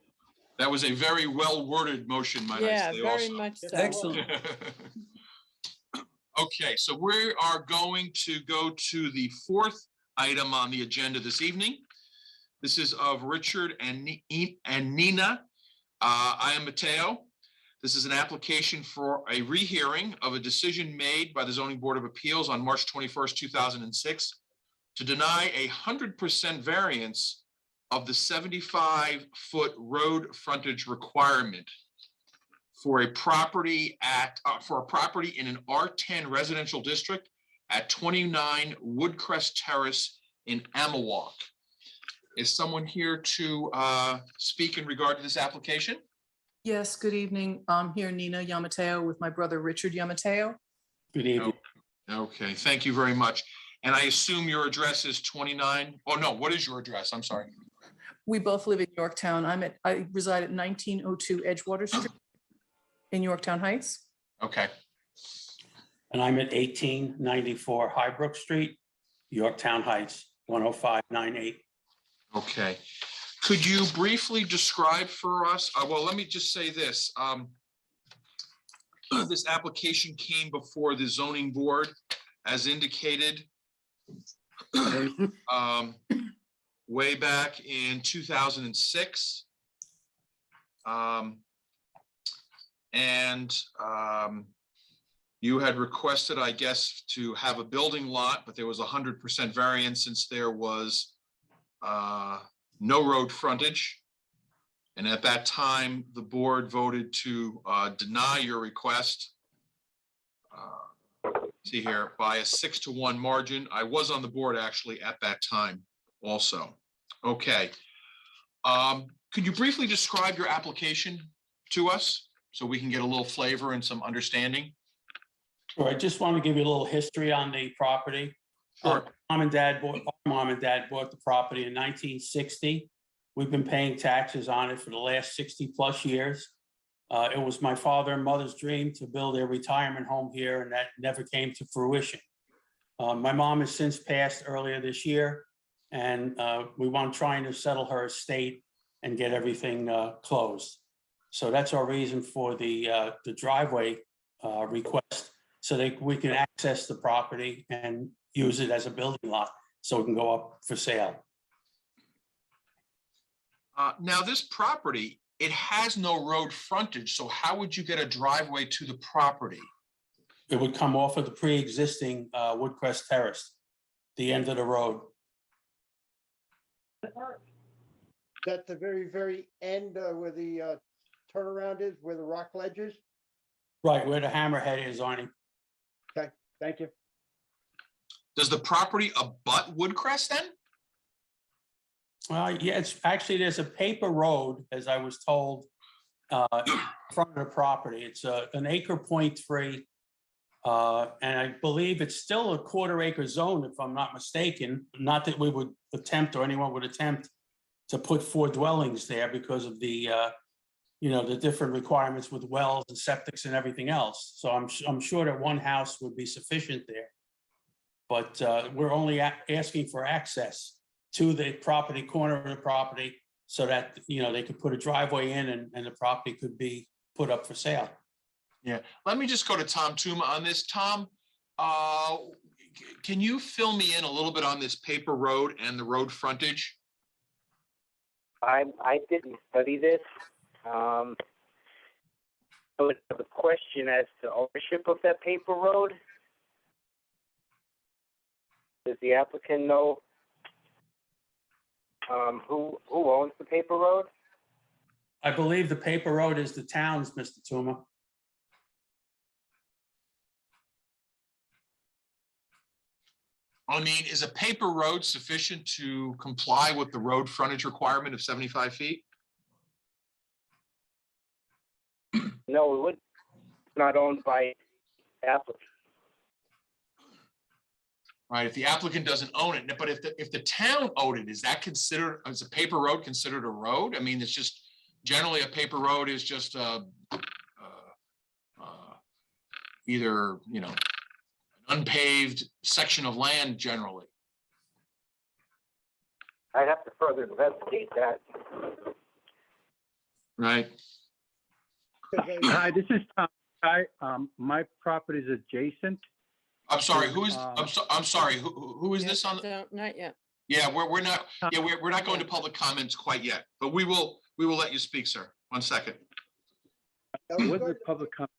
that was a very well worded motion, might I Yeah, say very also. much so. Excellent. Okay, so we are going to go to the fourth item on the agenda this evening. This is of Richard and Nina I am Mateo. This is an application for a rehearing of a decision made by the Zoning Board of Appeals on March 21st, 2006 to deny 100% variance of the 75-foot road frontage requirement for a property in an R10 residential district at 29 Woodcrest Terrace in Amawalk. Is someone here to speak in regard to this application? Yes, good evening. I'm here, Nina Yamateo, with my brother Richard Yamateo. Good evening. Okay, thank you very much. And I assume your address is 29? Oh, no, what is your address? I'm sorry. We both live in Yorktown. I reside at 1902 Edgewater Street in Yorktown Heights. Okay, And I'm at 1894 Highbrook Street, Yorktown Heights, 10598. okay. Could you briefly describe for us, well, let me just say this. This application came before the zoning board as indicated way back in 2006. You had requested, I guess, to have a building lot, but there was 100% variance since there was no road frontage. And at that time, the board voted to deny your request. See here, by a 6-1 margin. I was on the board actually at that time also. Okay. Could you briefly describe your application to us so we can get a little flavor and some understanding? Sure, I just want to give you a little history on the property. Sure. Our mom and dad bought the property in 1960. We've been paying taxes on it for the last 60 plus years. It was my father and mother's dream to build a retirement home here, and that never came to fruition. My mom has since passed earlier this year, and we want trying to settle her estate and get everything closed. So that's our reason for the driveway request, so that we can access the property and use it as a building lot so it can go up for sale. Now, this property, it has no road frontage, so how would you get a driveway to the property? It would come off of the pre-existing Woodcrest Terrace, the end of the road. That's the very, very end where the turnaround is, where the rock ledge is? Right, where the hammerhead is, Arnie. Okay, thank you. Does the property abut Woodcrest then? Yeah, it's actually, there's a paper road, as I was told, in front of the property. It's an 1.3 acre, and I believe it's still a 1/4 acre zone, if I'm not mistaken. Not that we would attempt, or anyone would attempt, to put 4 dwellings there because of the, the different requirements with wells and septics and everything else. So I'm sure that 1 house would be sufficient there. But we're only asking for access to the property, corner of the property, so that, they could put a driveway in and the property could be put up for sale. Yeah, let me just go to Tom Tuma on this. Tom, can you fill me in a little bit on this paper road and the road frontage? I didn't study this. I would have a question as to ownership of that paper road. Does the applicant know who owns the paper road? I believe the paper road is the town's, Mr. Tuma. I mean, is a paper road sufficient to comply with the road frontage requirement of 75 feet? No, it's not owned by applicant. Right, if the applicant doesn't own it, but if the town owned it, is that considered, is a paper road considered a road? I mean, it's just, generally a paper road is just either, an unpaved section of land generally. I'd have to further investigate that. Right. Hi, this is Tom. My property is adjacent. I'm sorry, who is, I'm sorry, who is this on? Not yet. Yeah, we're not, we're not going to public comments quite yet, but we will let you speak, sir. 1 second. Now, With the regarding public comment,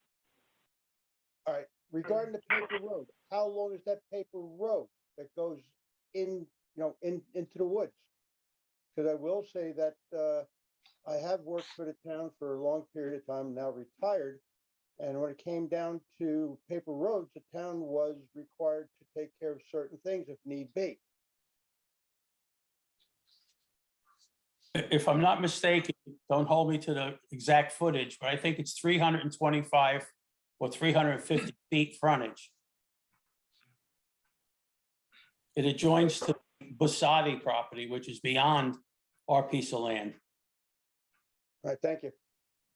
all right, regarding the paper road, how long is that paper road that goes in, into the woods? Because I will say that I have worked for the town for a long period of time, now retired. And when it came down to paper roads, the town was required to take care of certain things if need be. If I'm not mistaken, don't hold me to the exact footage, but I think it's 325 or 350 feet frontage. It adjoins to Bussati property, which is beyond our piece of land. All right, thank you.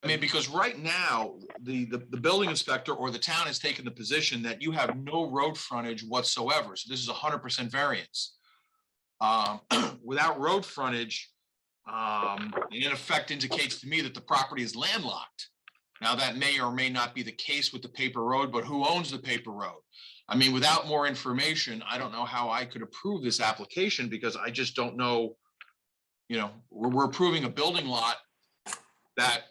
I mean, because right now, the building inspector or the town has taken the position that you have no road frontage whatsoever. So this is 100% variance. Without road frontage, it in effect indicates to me that the property is landlocked. Now, that may or may not be the case with the paper road, but who owns the paper road? I mean, without more information, I don't know how I could approve this application because I just don't know, we're approving a building lot that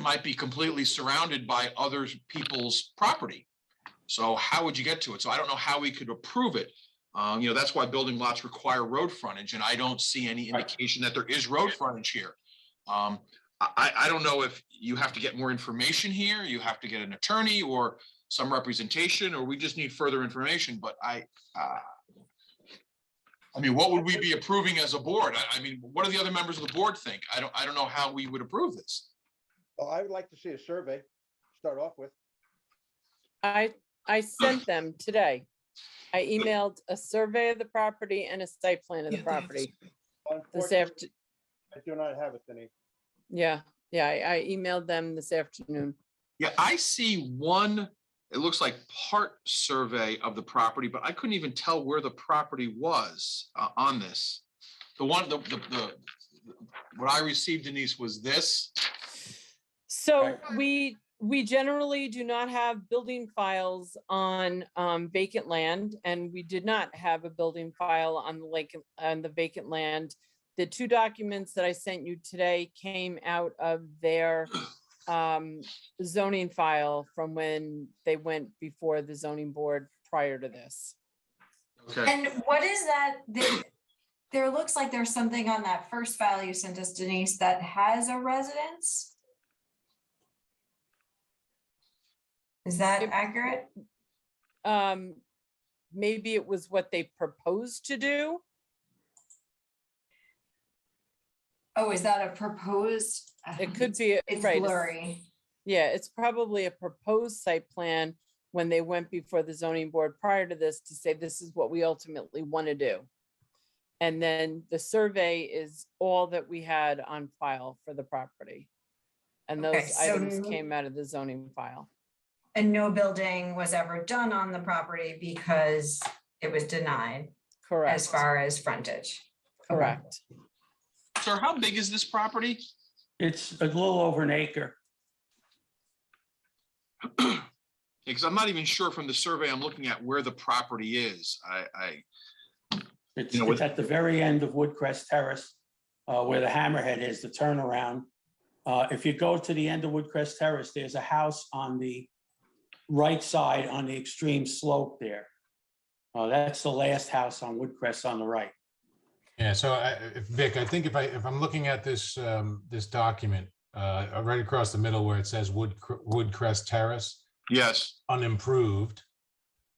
might be completely surrounded by other people's property. So how would you get to it? So I don't know how we could approve it. That's why building lots require road frontage, and I don't see any indication that there is road frontage here. I don't know if you have to get more information here, you have to get an attorney or some representation, or we just need further information, but I mean, what would we be approving as a board? I mean, what do the other members of the board think? I don't know how we would approve this. Well, I would like to see a survey, start off with. I sent them today. I emailed a survey of the property and a site plan of the property this Unfortunately, after. I do not have it, Denise. Yeah, I emailed them this afternoon. Yeah, I see one, it looks like part survey of the property, but I couldn't even tell where the property was on this. The one, what I received, Denise, was this. So we generally do not have building files on vacant land, and we did not have a building file on the vacant land. The 2 documents that I sent you today came out of their zoning file from when they went before the zoning board prior to this. Okay. And what is that? There looks like there's something on that first file you sent us, Denise, that has a residence. Is that accurate? Maybe it was what they proposed to do. Oh, is that a proposed? It could be, It's right, blurry. Yeah, it's probably a proposed site plan when they went before the zoning board prior to this to say, this is what we ultimately want to do. And then the survey is all that we had on file for the property. And Okay, those so items came out of the zoning file. And no building was ever done on the property because it was denied Correct. as far as frontage. Correct. Sir, how big is this property? It's a little over an acre. Because I'm not even sure from the survey I'm looking at where the property is. It's at the very end of Woodcrest Terrace, where the hammerhead is, the turnaround. If you go to the end of Woodcrest Terrace, there's a house on the right side on the extreme slope there. That's the last house on Woodcrest on the right. Yeah, so Vic, I think if I'm looking at this this document, right across the middle where it says Woodcrest Terrace. Yes. Unimproved.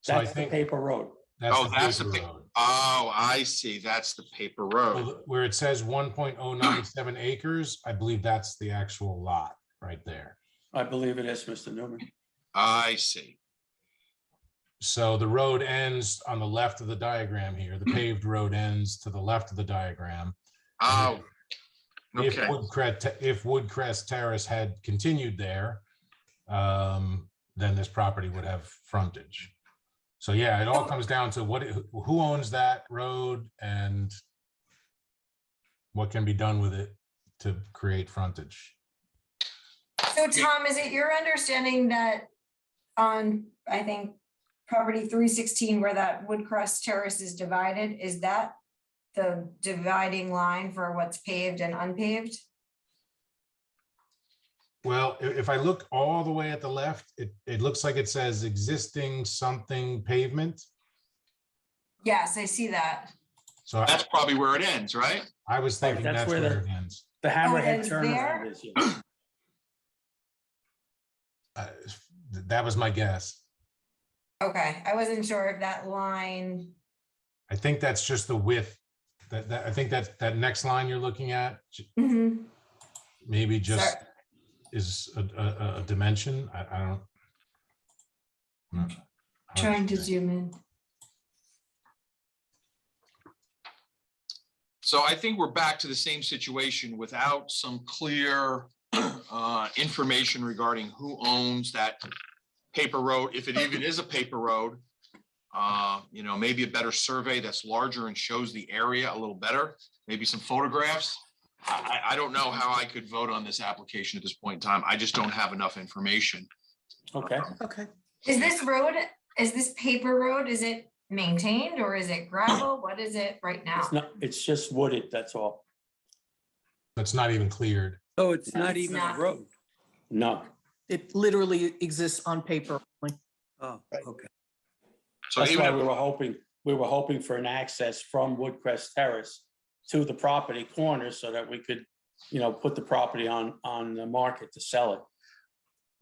So That's I think the paper road. That's the paper road. Oh, I see. That's the paper road. Well, where it says 1.097 acres, I believe that's the actual lot right there. I believe it is, Mr. Newman. I see. So the road ends on the left of the diagram here. The paved road ends to the left of the diagram. Oh, If okay. Woodcrest Terrace had continued there, then this property would have frontage. So yeah, it all comes down to who owns that road and what can be done with it to create frontage. So Tom, is it your understanding that on, I think, property 316 where that Woodcrest Terrace is divided, is that the dividing line for what's paved and unpaved? Well, if I look all the way at the left, it looks like it says existing something pavement. Yes, I see that. So That's probably where it ends, right? I was thinking that's that's where where the- it ends. The hammerhead ends turnaround there? is, yes. Uh, That was my guess. Okay, I wasn't sure if that line, I think that's just the width. I think that next line you're looking at, Mhm. maybe just Sorry. is a dimension. I don't. I'm not- Trying to zoom in. So I think we're back to the same situation without some clear information regarding who owns that paper road, if it even is a paper road. You know, maybe a better survey that's larger and shows the area a little better, maybe some photographs. I don't know how I could vote on this application at this point in time. I just don't have enough information. Okay, Okay. Is this paper road, is it maintained or is it gravel? What is it right now? it's not, it's just wooded, that's all. It's not even cleared. So it's not It's even a not. road. No, It literally exists on paper only. Oh, okay. So that's even why if, we were hoping for an access from Woodcrest Terrace to the property corner so that we could, you know, put the property on the market to sell it.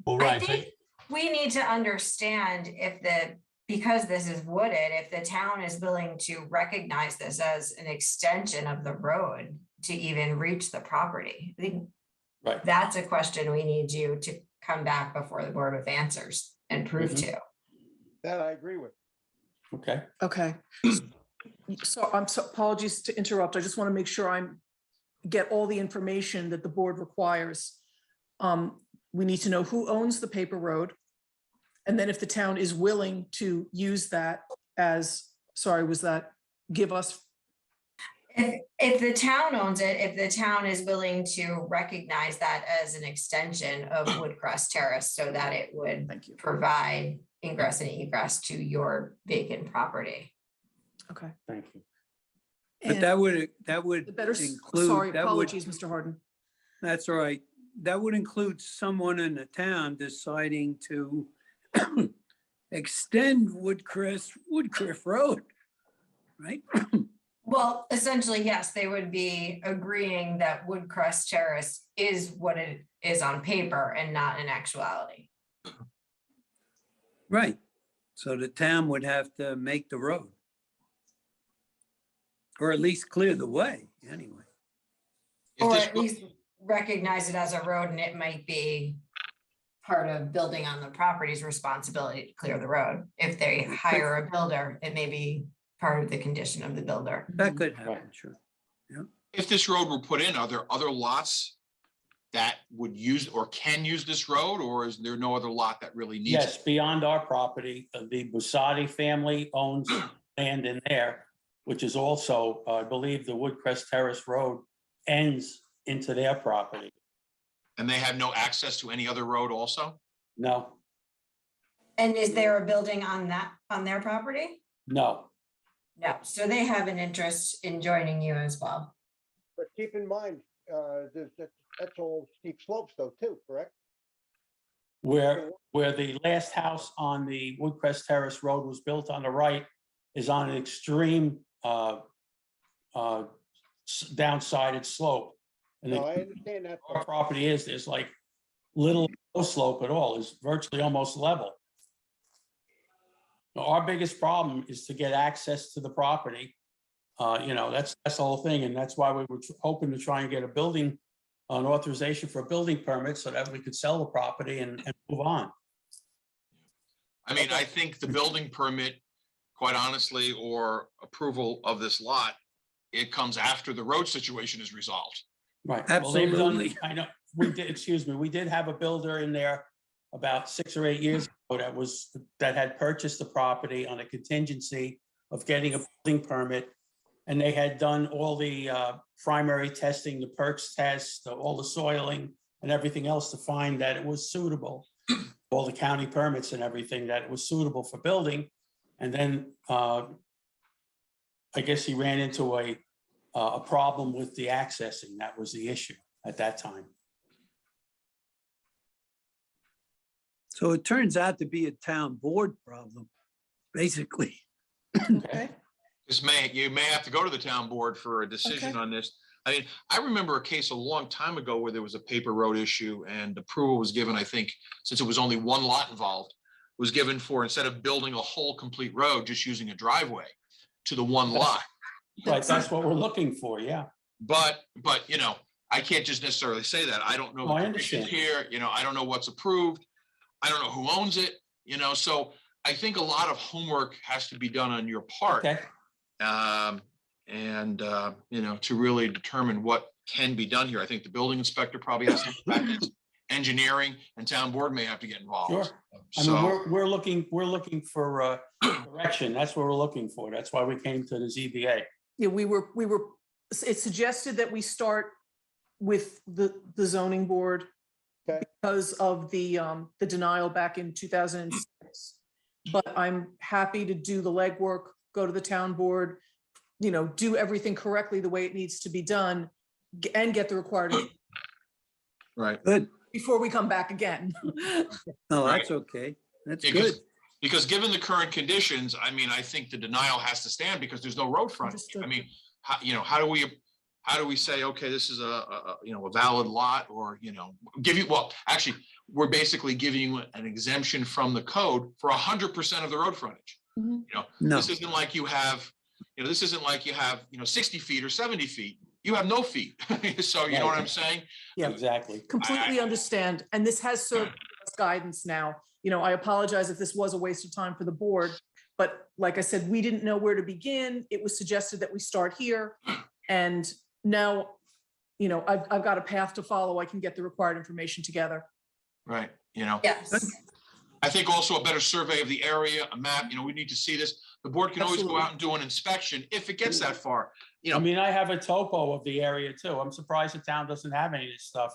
Well, I right. think we need to understand because this is wooded, if the town is willing to recognize this as an extension of the road to even reach the property. I think Right. that's a question we need you to come back before the Board of Answers and prove Mhm. to. That I agree with. Okay, Okay. So apologies to interrupt. I just want to make sure get all the information that the board requires. We need to know who owns the paper road. And then if the town is willing to use that as, give us, If the town owns it, if the town is willing to recognize that as an extension of Woodcrest Terrace so that it would thank you. provide ingress and egress to your vacant property. Okay. thank you. But And that would the better, include. sorry, that would- apologies, Mr. Harden. That's all right. That would include someone in the town deciding to extend Woodcliff Road, right? Well, essentially, yes, they would be agreeing that Woodcrest Terrace is what it is on paper and not in actuality. Right. So the town would have to make the road. Or at least clear the way, anyway. if Or this, at least recognize it as a road and it might be part of building on the property's responsibility to clear the road. If they hire a builder, it may be part of the condition of the builder. That could happen, Right. sure. if this road were put in, are there other lots that would use or can use this road, or is there no other lot that really needs Yes, it? beyond our property, the Busati family owns land in there, which is also, I believe, the Woodcrest Terrace Road ends into their property. And they have no access to any other road also? No, And is there a building on their property? no, No, so they have an interest in joining you as well. But keep in mind, that's all steep slopes though, too, correct? where the last house on the Woodcrest Terrace Road was built on the right is on an extreme downsided slope. And No, the- I understand that. our property there's like little no slope at all, it's virtually almost level. Our biggest problem is to get access to the property. You know, that's the whole thing, and that's why we were hoping to try and get an authorization for a building permit so that we could sell the property and move on. I mean, I think the building permit, quite honestly, or approval of this lot, it comes after the road situation is resolved. Right. Well, they've done- Absolutely. I know, we did have a builder in there about 6 or 8 years ago that had purchased the property on a contingency of getting a building permit. And they had done all the primary testing, the perks test, all the soiling and everything else to find that it was suitable. All the county permits and everything, that it was suitable for building. And then I guess he ran into a problem with the accessing. That was the issue at that time. So it turns out to be a town board problem, basically. Okay, You may have to go to the town board for a decision Okay. on this. I mean, I remember a case a long time ago where there was a paper road issue and approval was given, I think, since it was only one lot involved, was given for, instead of building a whole complete road, just using a driveway to the one lot. Right, that's what we're looking for, yeah. But, you know, I can't just necessarily say that. I don't know Oh, I the conditions understand. here, you know, I don't know what's approved. I don't know who owns it, you know, so I think a lot of homework has to be done on your part. Okay, You know, to really determine what can be done here. I think the building inspector probably has to, engineering and town board may have to get involved. sure. I mean, So, we're looking for direction. That's what we're looking for. That's why we came to the ZBA. yeah, it suggested that we start with the zoning board Okay. because of the denial back in 2006. But I'm happy to do the legwork, go to the town board, you know, do everything correctly the way it needs to be done and get the required right. Good. before we come back again. Oh, that's okay. That's Because, good. because given the current conditions, I mean, I think the denial has to stand because there's no road frontage. Understood. I mean, how do we say, okay, this is a valid lot, or, you know, actually, we're basically giving you an exemption from the code for 100% of the road frontage. Mhm. You know, No. this isn't like you have, 60 feet or 70 feet. You have no feet. So you know what I'm saying? Yeah. Exactly. Completely understand. And this has served as guidance now. You know, I apologize if this was a waste of time for the board, but like I said, we didn't know where to begin. It was suggested that we start here. And now, you know, I've got a path to follow. I can get the required information together. Right, you know? Yes. I think also a better survey of the area, a map, you know, we need to see this. The board can always go Absolutely. out and do an inspection if it gets that far, you I know. mean, I have a topo of the area too. I'm surprised the town doesn't have any of this stuff.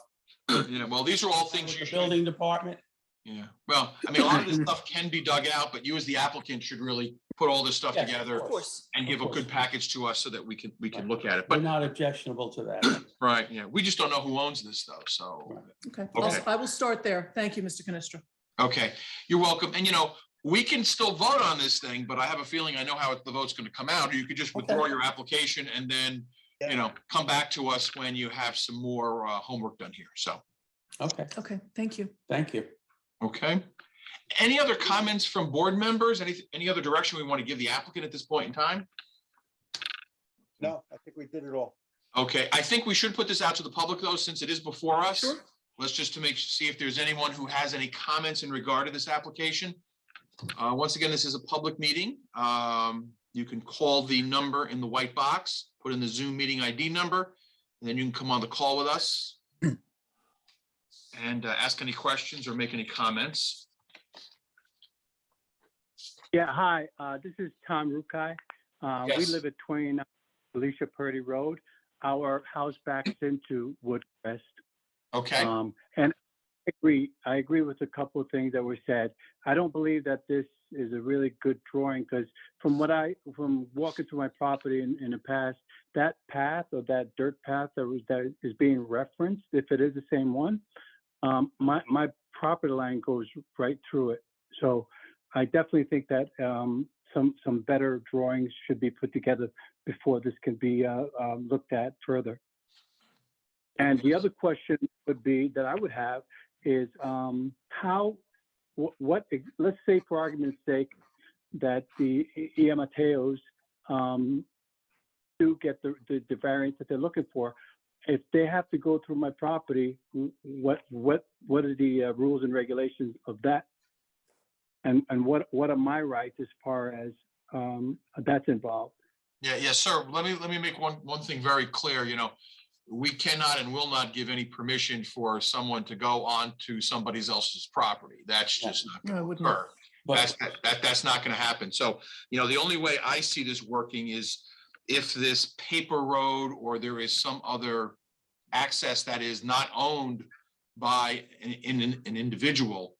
Yeah, well, these are all things With you the should, building department. yeah, well, I mean, a lot of this stuff can be dug out, but you as the applicant should really put all this stuff Yes, together Of course. and give a good package to us so that we can look at it. We're But, not objectionable to that. right, yeah, we just don't know who owns this though, so, Okay. Okay. I will start there. Thank you, Mr. Canestra. okay, you're welcome. And you know, we can still vote on this thing, but I have a feeling I know how the vote's gonna come out. Or you could just withdraw your application and then, you know, come back to us when you have some more homework done here, so. Okay, Okay, thank you. thank you. Okay. Any other comments from board members? Any other direction we want to give the applicant at this point in time? No, I think we did it all. Okay, I think we should put this out to the public though, since it is before us. Sure. Let's just see if there's anyone who has any comments in regard to this application. Once again, this is a public meeting. You can call the number in the white box, put in the Zoom meeting ID number, and then you can come on the call with us and ask any questions or make any comments. Yeah, hi, this is Tom Rukai. We Yes. live at 29 Alicia Purdy Road. Our house backs into Woodcrest. Okay, And I agree with a couple of things that were said. I don't believe that this is a really good drawing because from walking through my property in the past, that path or that dirt path that is being referenced, if it is the same one, my property line goes right through it. So I definitely think that some better drawings should be put together before this can be looked at further. And the other question would be that I would have is let's say for argument's sake that the Mateos do get the variance that they're looking for. If they have to go through my property, what are the rules and regulations of that? And what are my rights as far as that's involved? yeah, sir, let me make one thing very clear, you know. We cannot and will not give any permission for someone to go onto somebody else's property. That's just not No, I going to wouldn't. occur. But That's not going to happen. So, you know, the only way I see this working is if this paper road or there is some other access that is not owned by an individual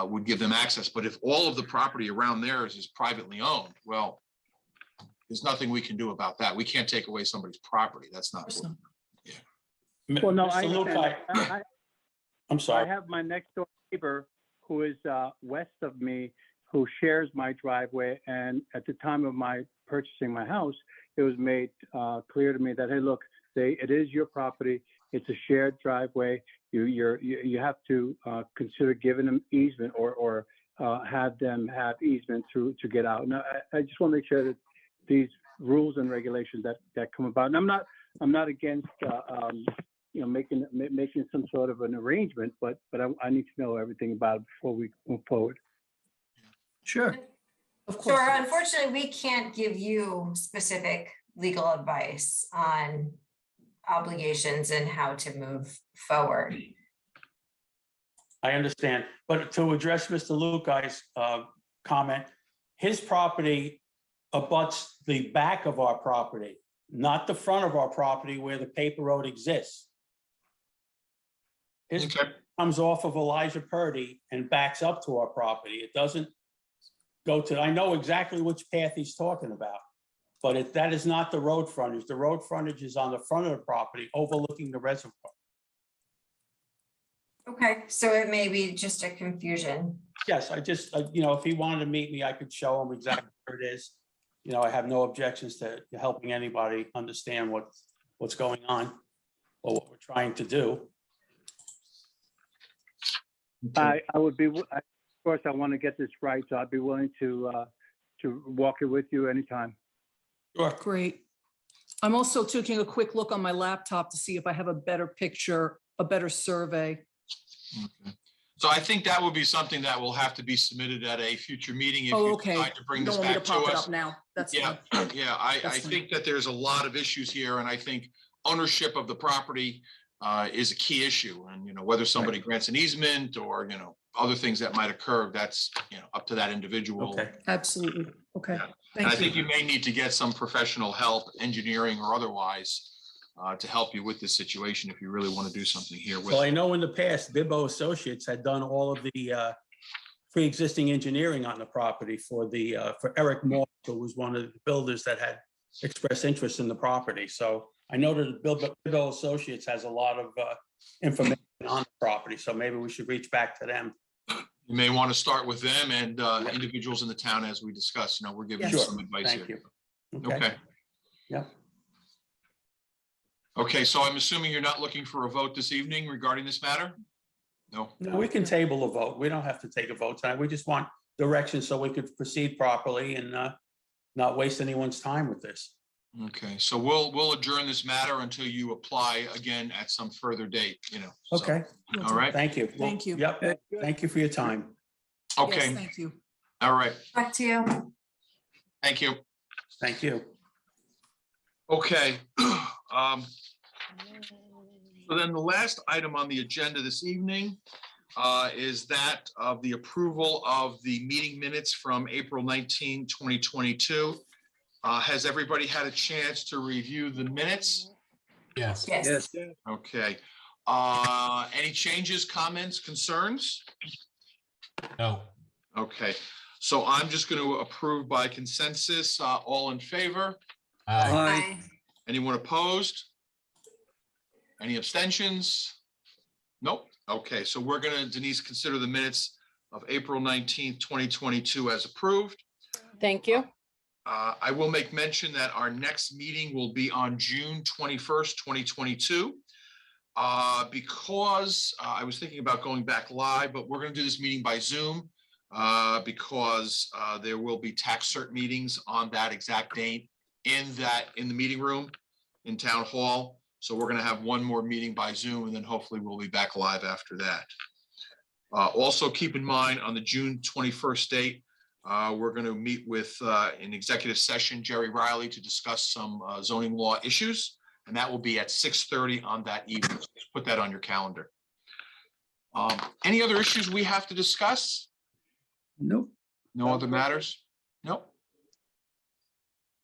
would give them access. But if all of the property around theirs is privately owned, well, there's nothing we can do about that. We can't take away somebody's property. That's not. Of course not. Well, no, Mr. Lukai, I'm I sorry. have my next door neighbor who is west of me, who shares my driveway. And at the time of my purchasing my house, it was made clear to me that, hey, look, it is your property. It's a shared driveway. You have to consider giving them easement or have them have easement to get out. Now, I just want to make sure that these rules and regulations that come about, and I'm not against making some sort of an arrangement, but I need to know everything about it before we move forward. Sure. Of course. Sure, unfortunately, we can't give you specific legal advice on obligations and how to move forward. I understand, but to address Mr. Lukai's comment, his property abuts the back of our property, not the front of our property where the paper road exists. His comes off of Elijah Purdy and backs up to our property. It doesn't go to, I know exactly which path he's talking about, but that is not the road frontage. The road frontage is on the front of the property overlooking the reservoir. Okay, so it may be just a confusion. Yes, I just, if he wanted to meet me, I could show him exactly where it is. I have no objections to helping anybody understand what's going on or what we're trying to do. I would be, of course, I want to get this right, so I'd be willing to walk it with you anytime. Sure. Great. I'm also taking a quick look on my laptop to see if I have a better picture, a better survey. Okay. So I think that would be something that will have to be submitted at a future meeting if Oh, you okay. decide to bring You this don't want me back to to pop it us. up now. That's Yeah, fine. yeah, I That's fine. think that there's a lot of issues here, and I think ownership of the property is a key issue. And, whether somebody grants an easement or, other things that might occur, that's, up to that individual. Okay. Absolutely. Okay. Yeah. And Thank I you. think you may need to get some professional help, engineering or otherwise, to help you with this situation if you really want to do something here with. Well, I know in the past, Bibbo Associates had done all of the pre-existing engineering on the property for Eric Moore, who was one of the builders that had expressed interest in the property. So I know that Bibbo Associates has a lot of information on the property, so maybe we should reach back to them. You may want to start with them and individuals in the town as we discuss. We're giving you Sure. some advice Thank here. you. Okay. Yeah. Okay, so I'm assuming you're not looking for a vote this evening regarding this matter? No? No, we can table a vote. We don't have to take a vote tonight. We just want direction so we could proceed properly and not waste anyone's time with this. Okay, so we'll adjourn this matter until you apply again at some further date, so, Okay. all right, Thank you. Thank you. Yep. Thank you for your time. okay, Yes, thank you. all right, Back to you. thank you. Thank you. Okay. So then the last item on the agenda this evening is that of the approval of the meeting minutes from April 19, 2022. Has everybody had a chance to review the minutes? Yes. Yes. Okay. Any changes, comments, concerns? No. Okay, so I'm just going to approve by consensus. All in favor? Aye. Bye. Anyone opposed? Any abstentions? Nope. Okay, so we're gonna, Denise, consider the minutes of April 19th, 2022 as approved. Thank you. I will make mention that our next meeting will be on June 21st, 2022. Because I was thinking about going back live, but we're gonna do this meeting by Zoom because there will be tax cert meetings on that exact date in the meeting room in Town Hall. So we're going to have one more meeting by Zoom, and then hopefully we'll be back live after that. Also keep in mind on the June 21st date, we're going to meet with an executive session, Jerry Riley, to discuss some zoning law issues. And that will be at 6:30 on that evening. So just put that on your calendar. Any other issues we have to discuss? Nope. No other matters? Nope.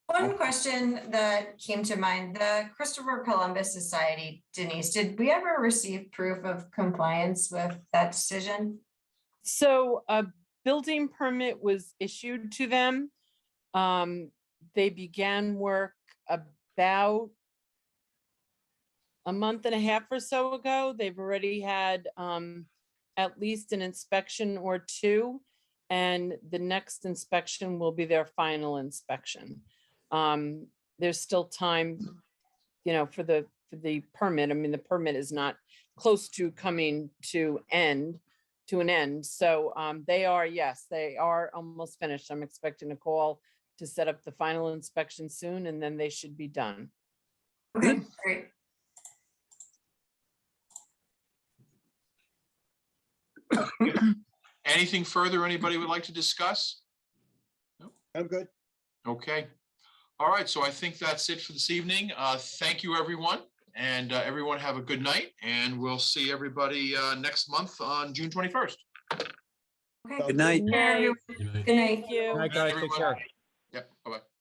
One question that came to mind, the Christopher Columbus Society, Denise, did we ever receive proof of compliance with that decision? So a building permit was issued to them. They began work about a month and a half or so ago. They've already had at least an inspection or two. And the next inspection will be their final inspection. There's still time, for the permit. I mean, the permit is not close to coming to an end. So they are almost finished. I'm expecting a call to set up the final inspection soon, and then they should be done. Okay, great. Anything further anybody would like to discuss? I'm good. Okay. All right. So I think that's it for this evening. Thank you, everyone. And everyone have a good night. And we'll see everybody next month on June 21st. Okay. Good night. Good night. Good night. Good night. Thank you. Night, guys, take Everyone. care. Yep. Bye-bye.